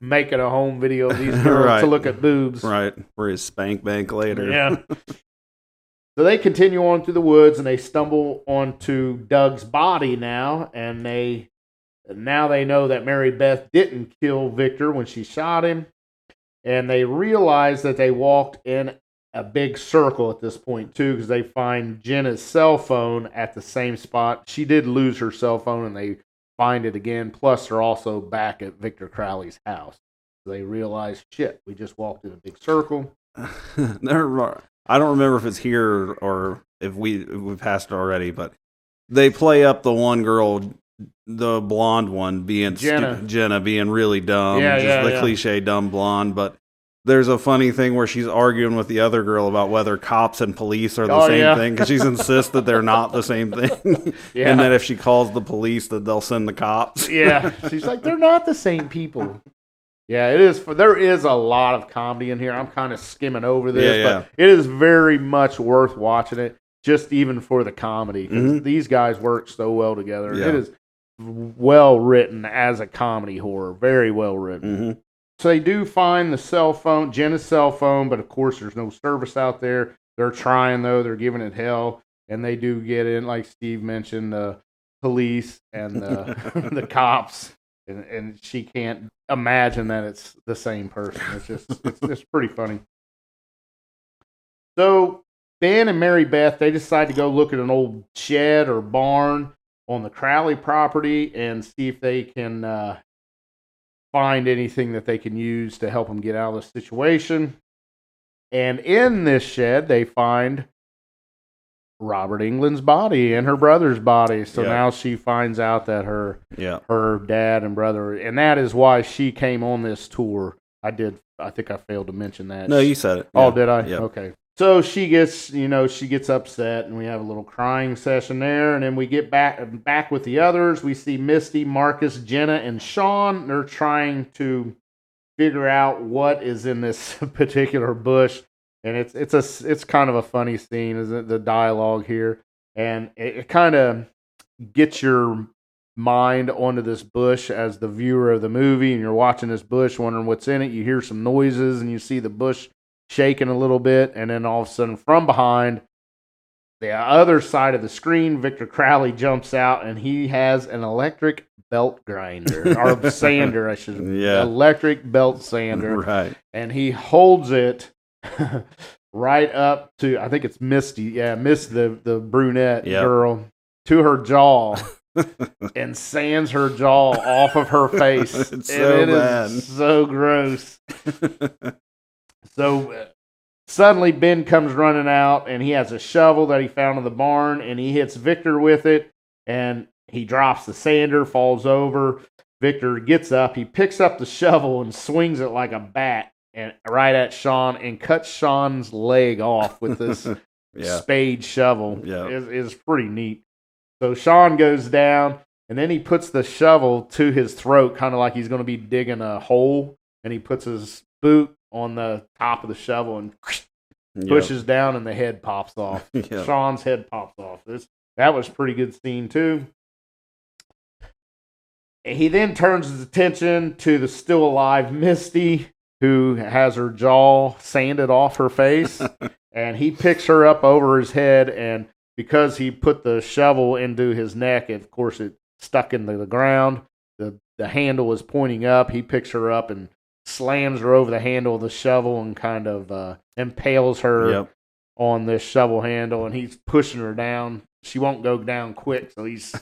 making a home video of these girls to look at boobs. Right, for his spank bank later. Yeah. So they continue on through the woods, and they stumble onto Doug's body now, and now they know that Mary Beth didn't kill Victor when she shot him, and they realize that they walked in a big circle at this point too, because they find Jenna's cell phone at the same spot. She did lose her cell phone, and they find it again. Plus, they're also back at Victor Crowley's house. So they realize, shit, we just walked in a big circle. I don't remember if it's here or if we passed it already, but they play up the one girl, the blonde one, being Jenna being really dumb, the cliche dumb blonde. But there's a funny thing where she's arguing with the other girl about whether cops and police are the same thing, because she's insists that they're not the same thing, and that if she calls the police, that they'll send the cops. Yeah, she's like, they're not the same people. Yeah, it is. There is a lot of comedy in here. I'm kind of skimming over this, but it is very much worth watching it, just even for the comedy. Because these guys work so well together. Yeah. It is well written as a comedy horror. Very well written. So they do find the cell phone, Jenna's cell phone, but of course there's no service out there. They're trying, though. They're giving it hell. And they do get in, like Steve mentioned, the police and the cops. And she can't imagine that it's the same person. It's pretty funny. So Ben and Mary Beth, they decide to go look at an old shed or barn on the Crowley property and see if they can find anything that they can use to help them get out of the situation. And in this shed, they find Robert Englund's body and her brother's body. So now she finds out that her dad and brother, and that is why she came on this tour. I think I failed to mention that. No, you said it. Oh, did I? Yeah. Okay. So she gets upset, and we have a little crying session there, and then we get back with the others. We see Misty, Marcus, Jenna, and Sean. They're trying to figure out what is in this particular bush. And it's kind of a funny scene, isn't it? The dialogue here, and it kind of gets your mind onto this bush as the viewer of the movie, and you're watching this bush, wondering what's in it. You hear some noises, and you see the bush shaking a little bit, and then all of a sudden, from behind the other side of the screen, Victor Crowley jumps out, and he has an electric belt grinder or sander, I should. Electric belt sander, right? And he holds it right up to, I think it's Misty, the brunette girl, to her jaw, and sands her jaw off of her face. It's so bad. Is so gross. So suddenly Ben comes running out, and he has a shovel that he found in the barn, and he hits Victor with it, and he drops the sander, falls over. Victor gets up, he picks up the shovel and swings it like a bat and right at Sean, and cuts Sean's leg off with this spade shovel. Is pretty neat. So Sean goes down, and then he puts the shovel to his throat, kind of like he's going to be digging a hole, and he puts his boot on the top of the shovel and pushes down, and the head pops off. Sean's head pops off. That was a pretty good scene too. He then turns his attention to the still alive Misty, who has her jaw sanded off her face, and he picks her up over his head, and because he put the shovel into his neck, of course it stuck into the ground. The handle was pointing up. He picks her up and slams her over the handle of the shovel and kind of impales her on this shovel handle, and he's pushing her down. She won't go down quick, so he's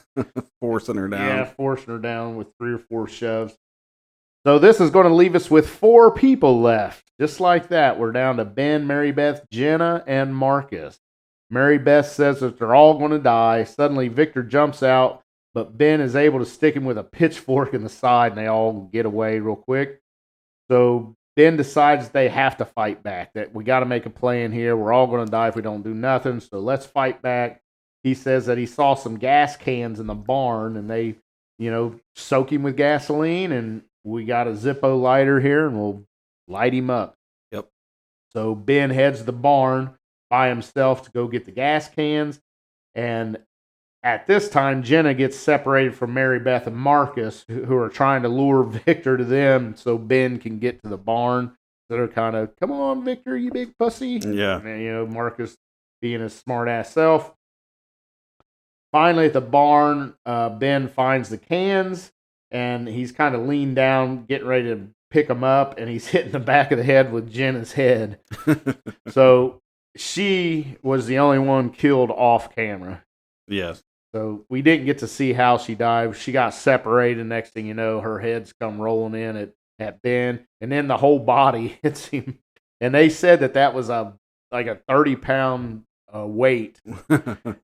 forcing her down. Yeah, forcing her down with 3 or 4 shoves. So this is going to leave us with 4 people left. Just like that, we're down to Ben, Mary Beth, Jenna, and Marcus. Mary Beth says that they're all going to die. Suddenly, Victor jumps out, but Ben is able to stick him with a pitchfork in the side, and they all get away real quick. So Ben decides they have to fight back, that we got to make a plan here. We're all going to die if we don't do nothing, so let's fight back. He says that he saw some gas cans in the barn, and they, soak him with gasoline, and we got a Zippo lighter here, and we'll light him up. Yep. So Ben heads to the barn by himself to go get the gas cans, and at this time, Jenna gets separated from Mary Beth and Marcus, who are trying to lure Victor to them so Ben can get to the barn. So they're kind of, come on, Victor, you big pussy. Yeah. And, Marcus being his smart-ass self. Finally, at the barn, Ben finds the cans, and he's kind of leaned down, getting ready to pick them up, and he's hitting the back of the head with Jenna's head. So she was the only one killed off camera. Yes. So we didn't get to see how she died. She got separated. Next thing you know, her head's come rolling in at Ben, and then the whole body hits him And they said that was like a 30-pound weight,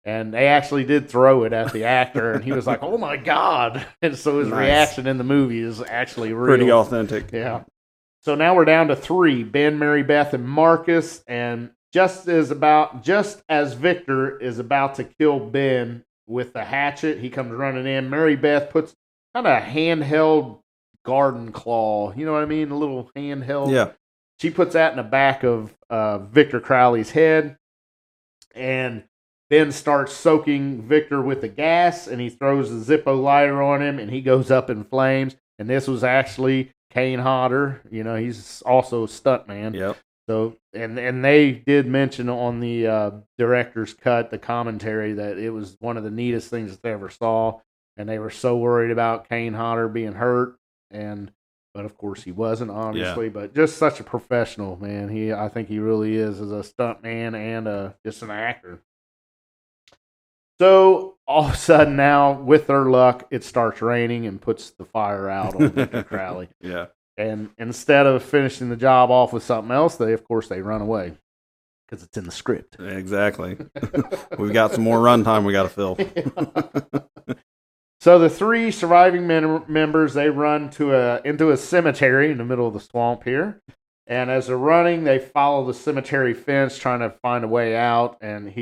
and they actually did throw it at the actor, and he was like, "Oh my god!" And so his reaction in the movie is actually real. Pretty authentic. Yeah. So now we're down to 3: Ben, Mary Beth, and Marcus. And just as Victor is about to kill Ben with the hatchet, he comes running in. Mary Beth puts kind of a handheld garden claw. You know what I mean? A little handheld. Yeah. She puts that in the back of Victor Crowley's head. And Ben starts soaking Victor with the gas, and he throws the Zippo lighter on him, and he goes up in flames. And this was actually Kane Hodder. You know, he's also a stuntman. Yep. So, and they did mention on the director's cut, the commentary, that it was one of the neatest things that they ever saw. And they were so worried about Kane Hodder being hurt. But of course he wasn't, obviously. Yeah. But just such a professional, man. I think he really is as a stuntman and just an actor. So all of a sudden now, with their luck, it starts raining and puts the fire out on Victor Crowley. Yeah. And instead of finishing the job off with something else, they run away because it's in the script. Exactly. We've got some more runtime we got to fill. So the 3 surviving members, they run into a cemetery in the middle of the swamp here. And as they're running, they follow the cemetery fence, trying to find a way out. And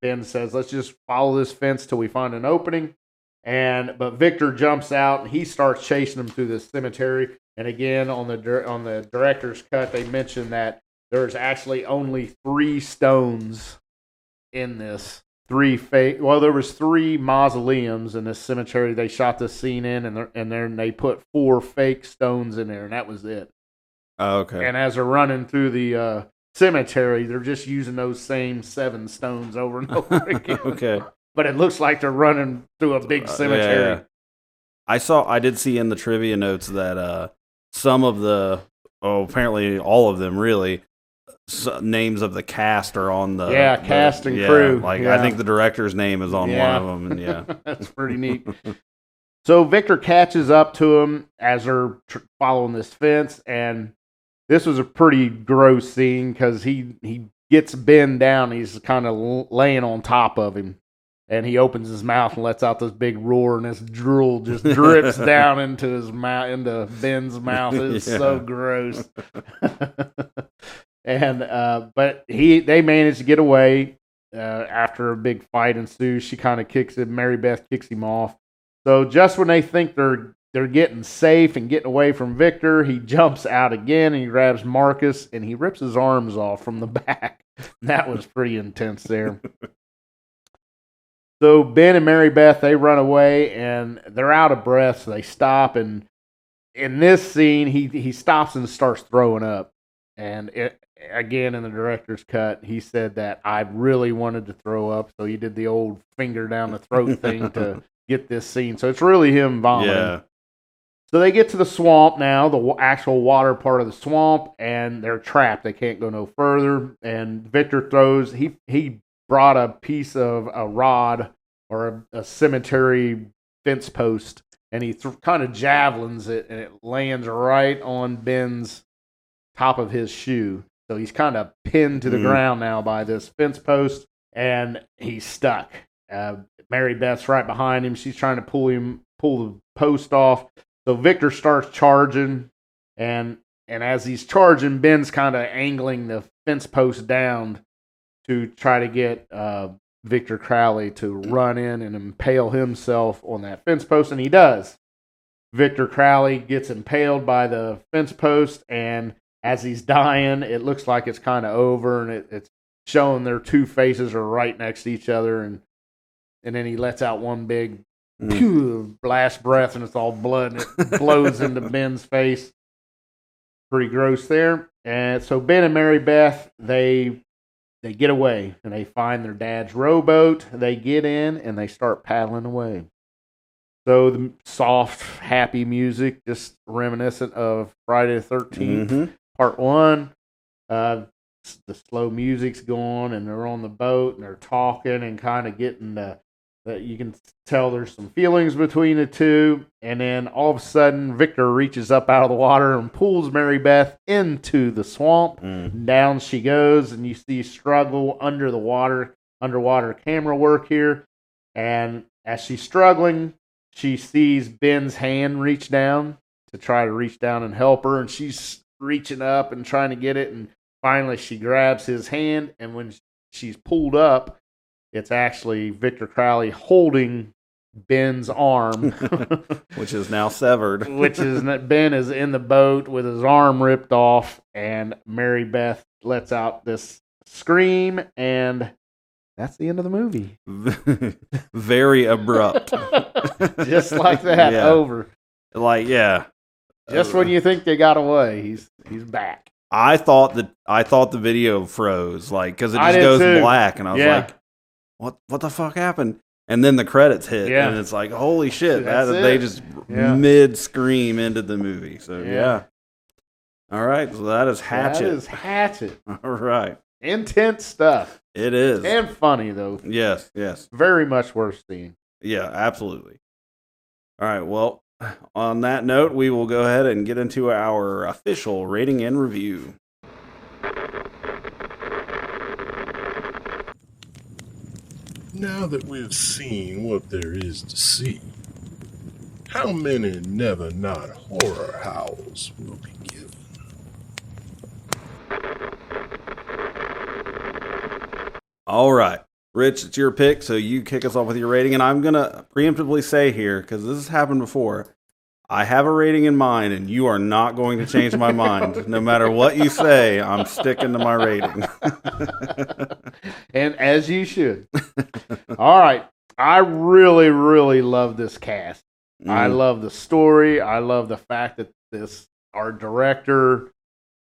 Ben says, "Let's just follow this fence till we find an opening." But Victor jumps out, and he starts chasing them through the cemetery. And again, on the director's cut, they mentioned that there's actually only 3 stones in this. There was 3 mausoleums in this cemetery they shot this scene in, and then they put 4 fake stones in there, and that was it. Oh, okay. And as they're running through the cemetery, they're just using those same 7 stones over and over again. Okay. But it looks like they're running through a big cemetery. Yeah. I did see in the trivia notes that some of apparently all of them really, names of the cast are on the cast and crew. I think the director's name is on one of them, and yeah, that's pretty neat. So Victor catches up to him as they're following this fence, and this was a pretty gross scene because he gets Ben down. He's kind of laying on top of him, and he opens his mouth and lets out this big roar, and this drool just drips down into his mouth, into Ben's mouth. It's so gross. But they managed to get away after a big fight ensues. She kind of kicks him. Mary Beth kicks him off. So just when they think they're getting safe and getting away from Victor, he jumps out again and he grabs Marcus and he rips his arms off from the back. That was pretty intense there. So Ben and Mary Beth, they run away and they're out of breath. So they stop, and in this scene, he stops and starts throwing up. And again, in the director's cut, he said that I really wanted to throw up, so he did the old finger down the throat thing to get this scene. So it's really him vomiting. Yeah. So they get to the swamp now, the actual water part of the swamp, and they're trapped. They can't go no further. And Victor throws, he brought a piece of a rod or a cemetery fence post, and he kind of javelins it, and it lands right on Ben's top of his shoe. So he's kind of pinned to the ground now by this fence post, and he's stuck. Mary Beth's right behind him. She's trying to pull the post off. So Victor starts charging, and as he's charging, Ben's kind of angling the fence post down to try to get Victor Crowley to run in and impale himself on that fence post, and he does. Victor Crowley gets impaled by the fence post, and as he's dying, it looks like it's kind of over, and it's showing their 2 faces are right next to each other, and then he lets out one big blast breath, and it's all blood, and it blows into Ben's face. Pretty gross there. And so Ben and Mary Beth, they get away, and they find their dad's rowboat. They get in, and they start paddling away. So the soft, happy music, just reminiscent of Friday the 13th, Part 1. The slow music's going, and they're on the boat, and they're talking and kind of getting the You can tell there's some feelings between the two. And then all of a sudden, Victor reaches up out of the water and pulls Mary Beth into the swamp. Down she goes, and you see struggle under the water, underwater camera work here. And as she's struggling, she sees Ben's hand reach down to try to reach down and help her. And she's reaching up and trying to get it. And finally, she grabs his hand. And when she's pulled up, it's actually Victor Crowley holding Ben's arm, which is now severed. Ben is in the boat with his arm ripped off, and Mary Beth lets out this scream, and that's the end of the movie. Very abrupt. Just like that, over. Like, yeah. Just when you think they got away, he's back. I thought the video froze, like, because it just goes black, and I was like, what the fuck happened? And then the credits hit, and it's like, holy shit! They just mid scream ended the movie. So yeah. All right, so that is Hatchet. That is Hatchet. All right, intense stuff. It is, and funny though. Yes. Very much worth seeing. Yeah, absolutely. All right, well, on that note, we will go ahead and get into our official rating and review. Now that we've seen what there is to see, how many never not horror howls will be given? All right. Rich, it's your pick, so you kick us off with your rating, and I'm going to preemptively say here, because this has happened before, I have a rating in mind, and you are not going to change my mind. No matter what you say, I'm sticking to my rating. And as you should. All right. I really, really love this cast. I love the story. I love the fact that our director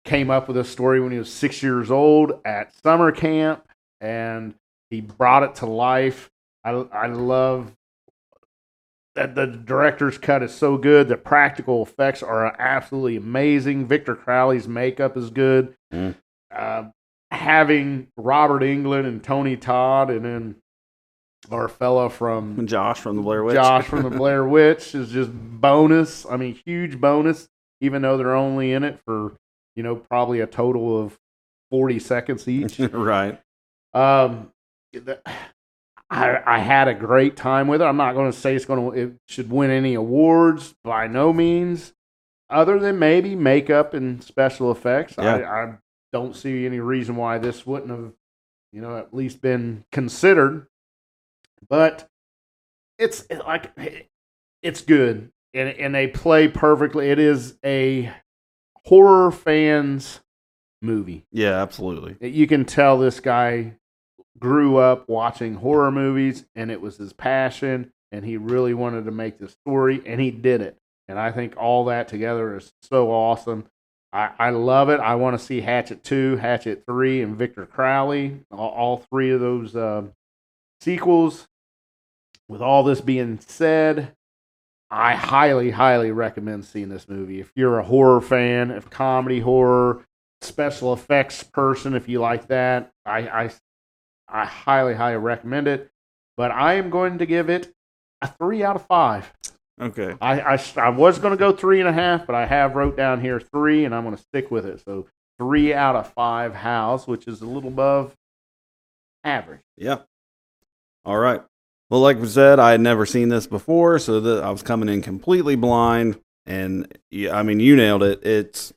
came up with a story when he was 6 years old at summer camp, and he brought it to life. I love that the director's cut is so good. The practical effects are absolutely amazing. Victor Crowley's makeup is good. Having Robert Englund and Tony Todd, and then our fella from Josh from the Blair Witch. Josh from the Blair Witch is just bonus. I mean, huge bonus, even though they're only in it for, probably a total of 40 seconds each. Right. I had a great time with it. I'm not going to say it should win any awards, by no means, other than maybe makeup and special effects. Yeah. I don't see any reason why this wouldn't have, at least been considered. But it's good, and they play perfectly. It is a horror fans movie. Yeah, absolutely. You can tell this guy grew up watching horror movies, and it was his passion, and he really wanted to make this story, and he did it. And I think all that together is so awesome. I love it. I want to see Hatchet 2, Hatchet 3, and Victor Crowley, all three of those sequels. With all this being said, I highly, highly recommend seeing this movie. If you're a horror fan, if comedy, horror, special effects person, if you like that, I highly, highly recommend it. But I am going to give it a 3 out of 5. Okay. I was going to go 3.5, but I have wrote down here 3, and I'm going to stick with it. So 3 out of 5 howls, which is a little above average. Yeah. All right. Well, like we said, I had never seen this before, so I was coming in completely blind. And I mean, you nailed it.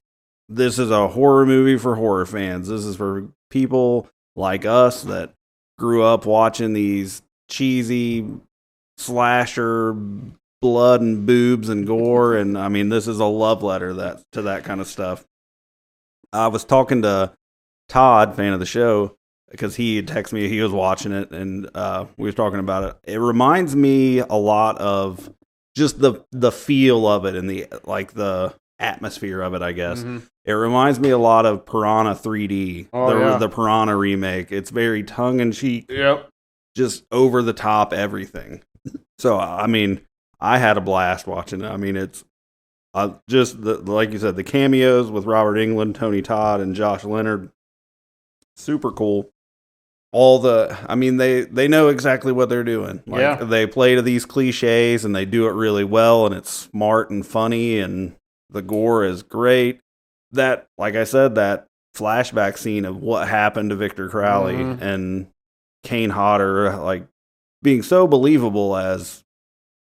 This is a horror movie for horror fans. This is for people like us that grew up watching these cheesy slasher blood and boobs and gore, and I mean, this is a love letter to that kind of stuff. I was talking to Todd, fan of the show, because he had texted me, he was watching it, and we were talking about it. It reminds me a lot of just the feel of it and the atmosphere of it, I guess. Mm-hmm. It reminds me a lot of Piranha 3D, the Piranha remake. It's very tongue-in-cheek, just over-the-top everything. So, I mean, I had a blast watching it. I mean, it's just, like you said, the cameos with Robert Englund, Tony Todd, and Josh Leonard, super cool. I mean, they know exactly what they're doing. Like, they play to these cliches and they do it really well, and it's smart and funny, and the gore is great. That, like I said, that flashback scene of what happened to Victor Crowley and Kane Hodder, like, being so believable as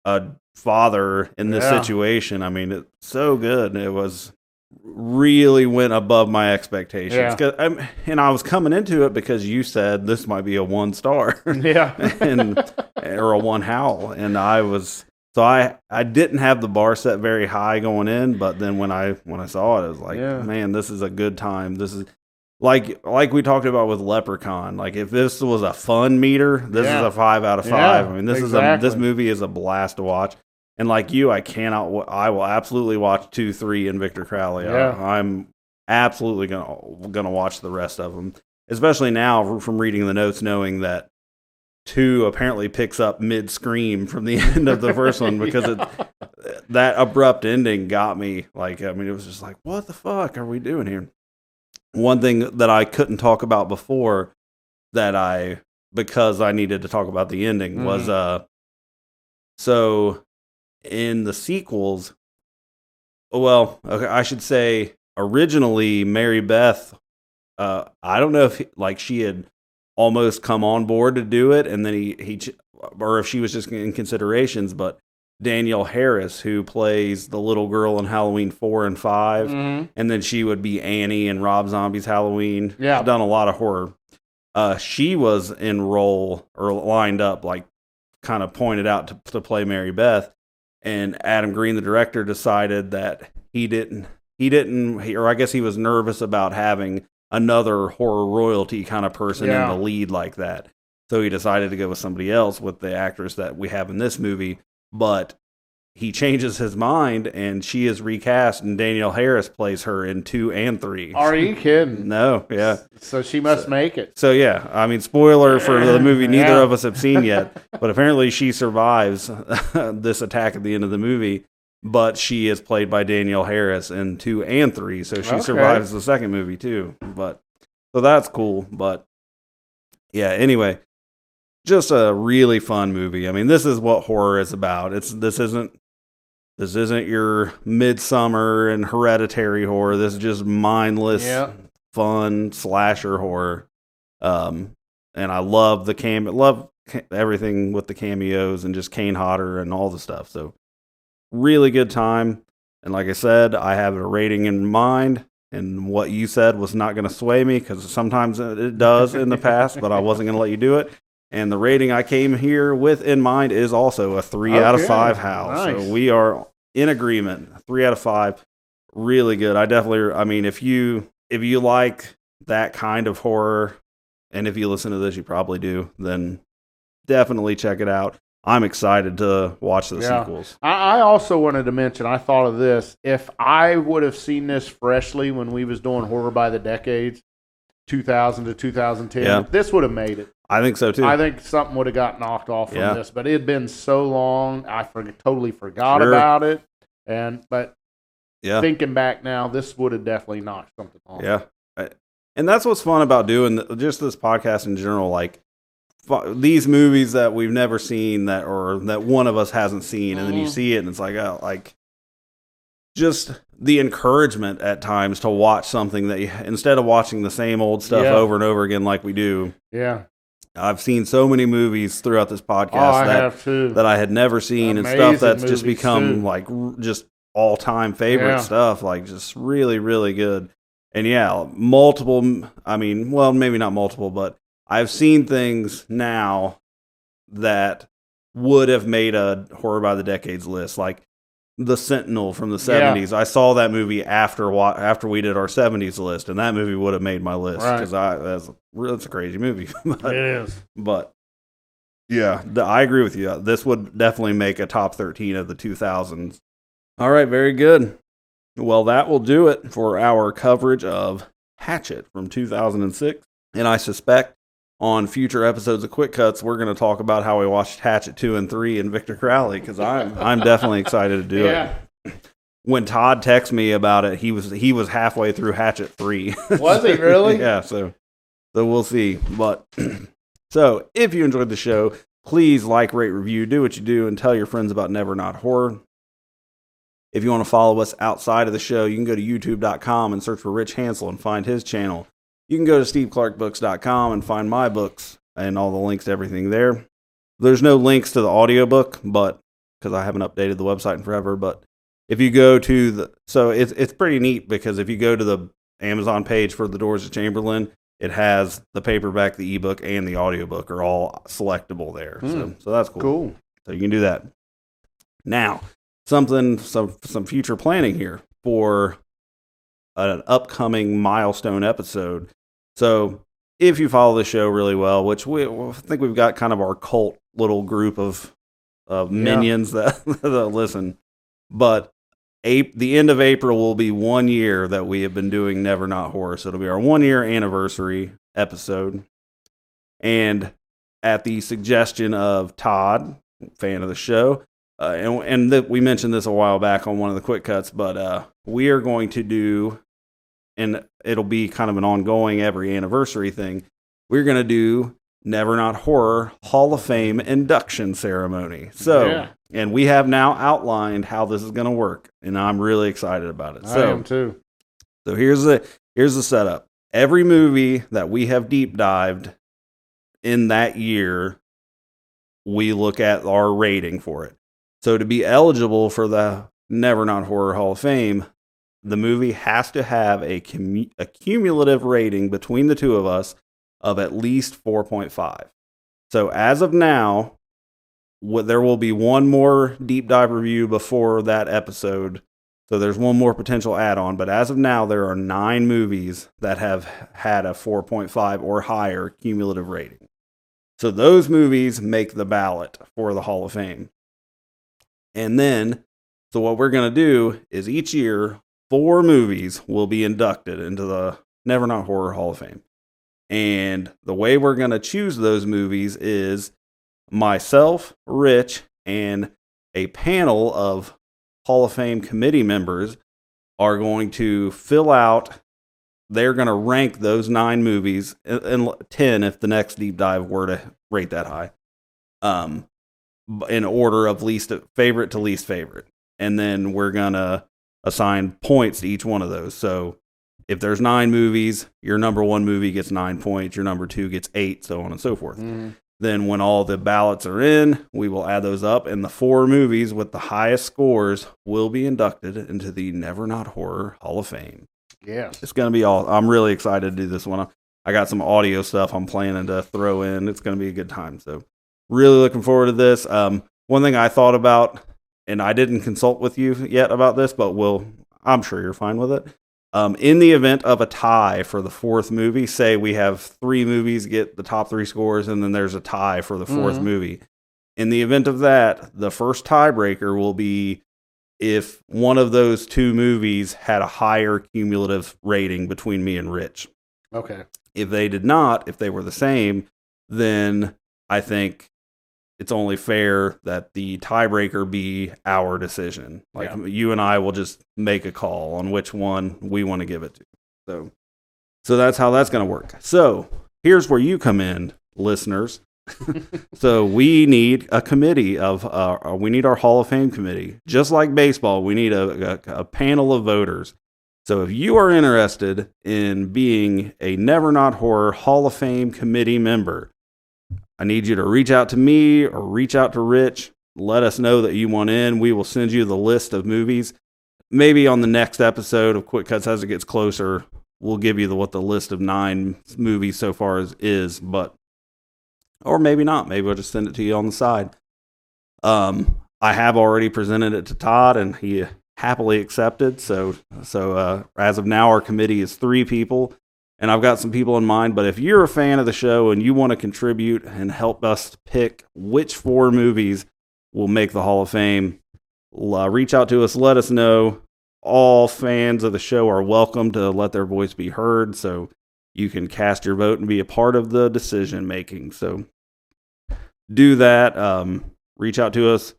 a father in this situation. I mean, it's so good. It was really went above my expectations. And I was coming into it because you said this might be a 1 star. Or a 1 howl. And I didn't have the bar set very high going in, but then when I saw it, I was like, man, this is a good time. This is like we talked about with Leprechaun. Like, if this was a fun meter, this is a 5 out of 5. I mean, this movie is a blast to watch. And like you, I will absolutely watch 2, 3, and Victor Crowley. I'm absolutely gonna watch the rest of them, especially now from reading the notes, knowing that 2 apparently picks up mid-scream from the end of the first one, because that abrupt ending got me. Like, I mean, it was just like, what the fuck are we doing here? One thing that I couldn't talk about before because I needed to talk about the ending was so in the sequels, I should say originally Mary Beth, I don't know if she had almost come on board to do it, and then he or if she was just in considerations, but Danielle Harris, who plays the little girl in Halloween 4 and 5, and then she would be Annie in Rob Zombie's Halloween. She's done a lot of horror. She was lined up, like, kind of pointed out to play Mary Beth. And Adam Green, the director, decided that he didn't, or I guess he was nervous about having another horror royalty kind of person in the lead like that. So he decided to go with somebody else, with the actress that we have in this movie. But he changes his mind, and she is recast, and Danielle Harris plays her in 2 and 3. Are you kidding? No, yeah. So she must make it. So yeah, I mean, spoiler for the movie neither of us have seen yet, but apparently she survives this attack at the end of the movie, but she is played by Danielle Harris in 2 and 3, so she survives the second movie too. But so that's cool. But yeah, anyway, just a really fun movie. I mean, this is what horror is about. This isn't your Midsummer and Hereditary horror. This is just mindless, fun slasher horror. And I love everything with the cameos and just Kane Hodder and all the stuff. So really good time. And like I said, I have a rating in mind, and what you said was not going to sway me, because sometimes it does in the past, but I wasn't going to let you do it. And the rating I came here with in mind is also a 3 out of 5 howl. Nice. So we are in agreement. 3 out of 5. Really good. I mean, if you like that kind of horror, and if you listen to this, you probably do, then definitely check it out. I'm excited to watch the sequels. I also wanted to mention, I thought of this. If I would have seen this freshly when we was doing Horror by the Decades, 2000 to 2010, this would have made it. I think so too. I think something would have got knocked off from this, but it had been so long, I totally forgot about it. But thinking back now, this would have definitely knocked something off. Yeah, and that's what's fun about doing just this podcast in general. Like, these movies that we've never seen, that one of us hasn't seen, and then you see it, and it's like, just the encouragement at times to watch something that instead of watching the same old stuff over and over again like we do. Yeah. I've seen so many movies throughout this podcast that I had never seen, and stuff that's just become like just all-time favorite stuff, like just really, really good. And multiple, I mean, well, maybe not multiple, but I've seen things now that would have made a Horror by the Decades list, like The Sentinel from the 70s. I saw that movie after we did our 70s list, and that movie would have made my list, because that's a crazy movie. It is. But yeah, I agree with you. This would definitely make a top 13 of the 2000s. All right, very good. Well, that will do it for our coverage of Hatchet from 2006. And I suspect on future episodes of Quick Cuts, we're going to talk about how we watched Hatchet 2 and 3 and Victor Crowley, because I'm definitely excited to do it. When Todd texted me about it, he was halfway through Hatchet 3. Was he really? Yeah, so we'll see. But So if you enjoyed the show, please like, rate, review, do what you do, and tell your friends about Never Not Horror. If you want to follow us outside of the show, you can go to youtube.com and search for Rich Hansel and find his channel. You can go to steveclarkbooks.com and find my books and all the links to everything there. There's no links to the audiobook, but because I haven't updated the website in forever, but if you go to it's pretty neat because if you go to the Amazon page for The Doors of Chamberlain, it has the paperback, the ebook, and the audiobook are all selectable there. So that's cool. Cool. So you can do that. Now, some future planning here for an upcoming milestone episode. So if you follow the show really well, which I think we've got kind of our cult little group of minions that listen, but the end of April will be 1 year that we have been doing Never Not Horror. So it'll be our 1 year anniversary episode. And at the suggestion of Todd, fan of the show, we mentioned this a while back on one of the quick cuts, but we are going to do, and it'll be kind of an ongoing every anniversary thing, we're going to do Never Not Horror Hall of Fame induction ceremony. So, and we have now outlined how this is going to work, and I'm really excited about it. I am too. So here's the setup. Every movie that we have deep dived in that year, we look at our rating for it. So to be eligible for the Never Not Horror Hall of Fame, the movie has to have a cumulative rating between the two of us of at least 4.5. So as of now, there will be one more deep dive review before that episode. So there's one more potential add-on. But as of now, there are 9 movies that have had a 4.5 or higher cumulative rating. So those movies make the ballot for the Hall of Fame. And then, so what we're going to do is each year, 4 movies will be inducted into the Never Not Horror Hall of Fame. And the way we're going to choose those movies is myself, Rich, and a panel of Hall of Fame committee members are going to fill out, they're going to rank those 9 movies, and 10 if the next deep dive were to rate that high, in order of least favorite to least favorite. And then we're going to assign points to each one of those. So if there's 9 movies, your number 1 movie gets 9 points, your number 2 gets 8, so on and so forth. Then when all the ballots are in, we will add those up, and the 4 movies with the highest scores will be inducted into the Never Not Horror Hall of Fame. Yes. It's going to be I'm really excited to do this one. I got some audio stuff I'm planning to throw in. It's going to be a good time. So really looking forward to this. One thing I thought about, and I didn't consult with you yet about this, but I'm sure you're fine with it. In the event of a tie for the 4th movie, say we have 3 movies get the top 3 scores, and then there's a tie for the 4th movie. In the event of that, the first tiebreaker will be if one of those 2 movies had a higher cumulative rating between me and Rich. Okay. If they did not, if they were the same, then I think it's only fair that the tiebreaker be our decision. You and I will just make a call on which one we want to give it to. So that's how that's going to work. So here's where you come in, listeners. So we need a committee we need our Hall of Fame committee. Just like baseball, we need a panel of voters. So if you are interested in being a Never Not Horror Hall of Fame committee member, I need you to reach out to me or reach out to Rich. Let us know that you want in. We will send you the list of movies. Maybe on the next episode of Quick Cuts as it gets closer, we'll give you what the list of 9 movies so far is. Or maybe not. Maybe we'll just send it to you on the side. I have already presented it to Todd, and he happily accepted. So as of now, our committee is 3 people. And I've got some people in mind, but if you're a fan of the show and you want to contribute and help us pick which 4 movies will make the Hall of Fame, reach out to us, let us know. All fans of the show are welcome to let their voice be heard, so you can cast your vote and be a part of the decision making. So do that. Reach out to us.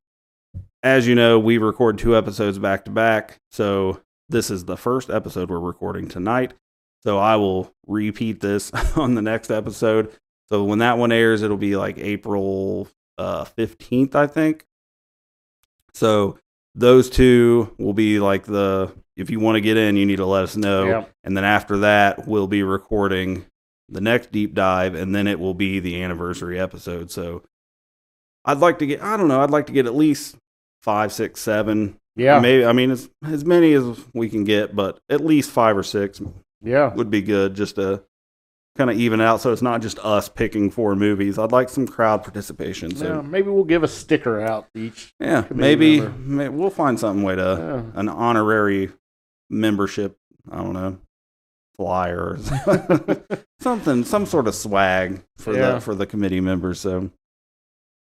As you know, we record 2 episodes back to back, so this is the first episode we're recording tonight. So I will repeat this on the next episode. So when that one airs, it'll be like April 15th, I think. So those two will be like if you want to get in, you need to let us know. Yep. And then after that, we'll be recording the next deep dive, and then it will be the anniversary episode. So I'd like to get at least 5, 6, 7. Yeah. Maybe, I mean, as many as we can get, but at least 5 or 6 would be good, just to kind of even out, so it's not just us picking 4 movies. I'd like some crowd participation. So maybe we'll give a sticker out each. Yeah, maybe we'll find some way to an honorary membership. I don't know, flyer or something, some sort of swag for the committee members. So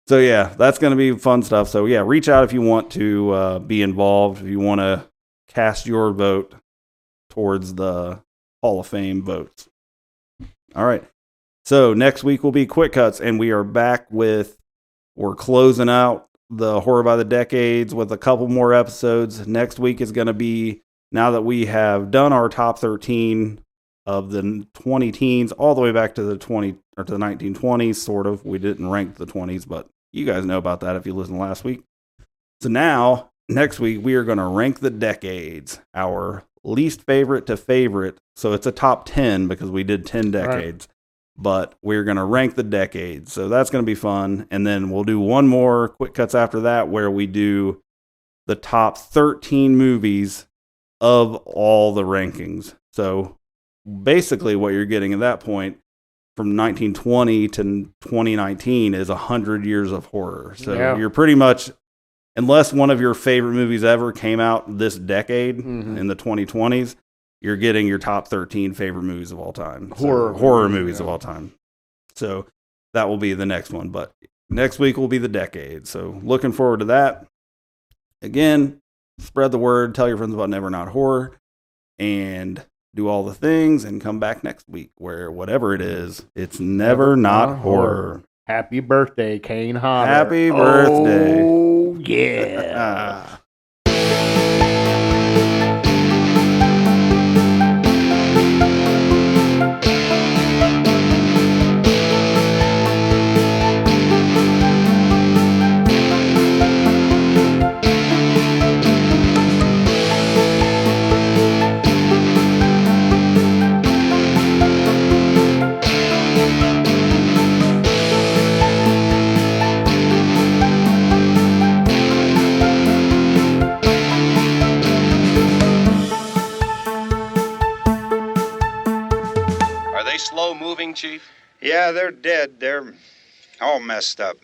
yeah, that's going to be fun stuff. So yeah, reach out if you want to be involved. If you want to cast your vote towards the Hall of Fame votes. All right. So next week will be Quick Cuts, and we are back we're closing out the Horror by the Decades with a couple more episodes. Next week is going to be, now that we have done our top 13 of the 20 teens all the way back to the 1920s, sort of. We didn't rank the 20s, but you guys know about that if you listened last week. So now, next week, we are going to rank the decades, our least favorite to favorite. So it's a top 10 because we did 10 decades. Right. But we're going to rank the decades. So that's going to be fun. And then we'll do one more Quick Cuts after that where we do the top 13 movies of all the rankings. So basically what you're getting at that point from 1920 to 2019 is 100 years of horror. So you're pretty much, unless one of your favorite movies ever came out this decade in the 2020s, you're getting your top 13 favorite movies of all time. Horror movies of all time. So that will be the next one. But next week will be the decade. So looking forward to that. Again, spread the word. Tell your friends about Never Not Horror. And do all the things. And come back next week where whatever it is, it's Never Not Horror. Happy birthday, Kane Hodder. Happy birthday. Oh, yeah. Slow moving, Chief? Yeah, they're dead. They're all messed up.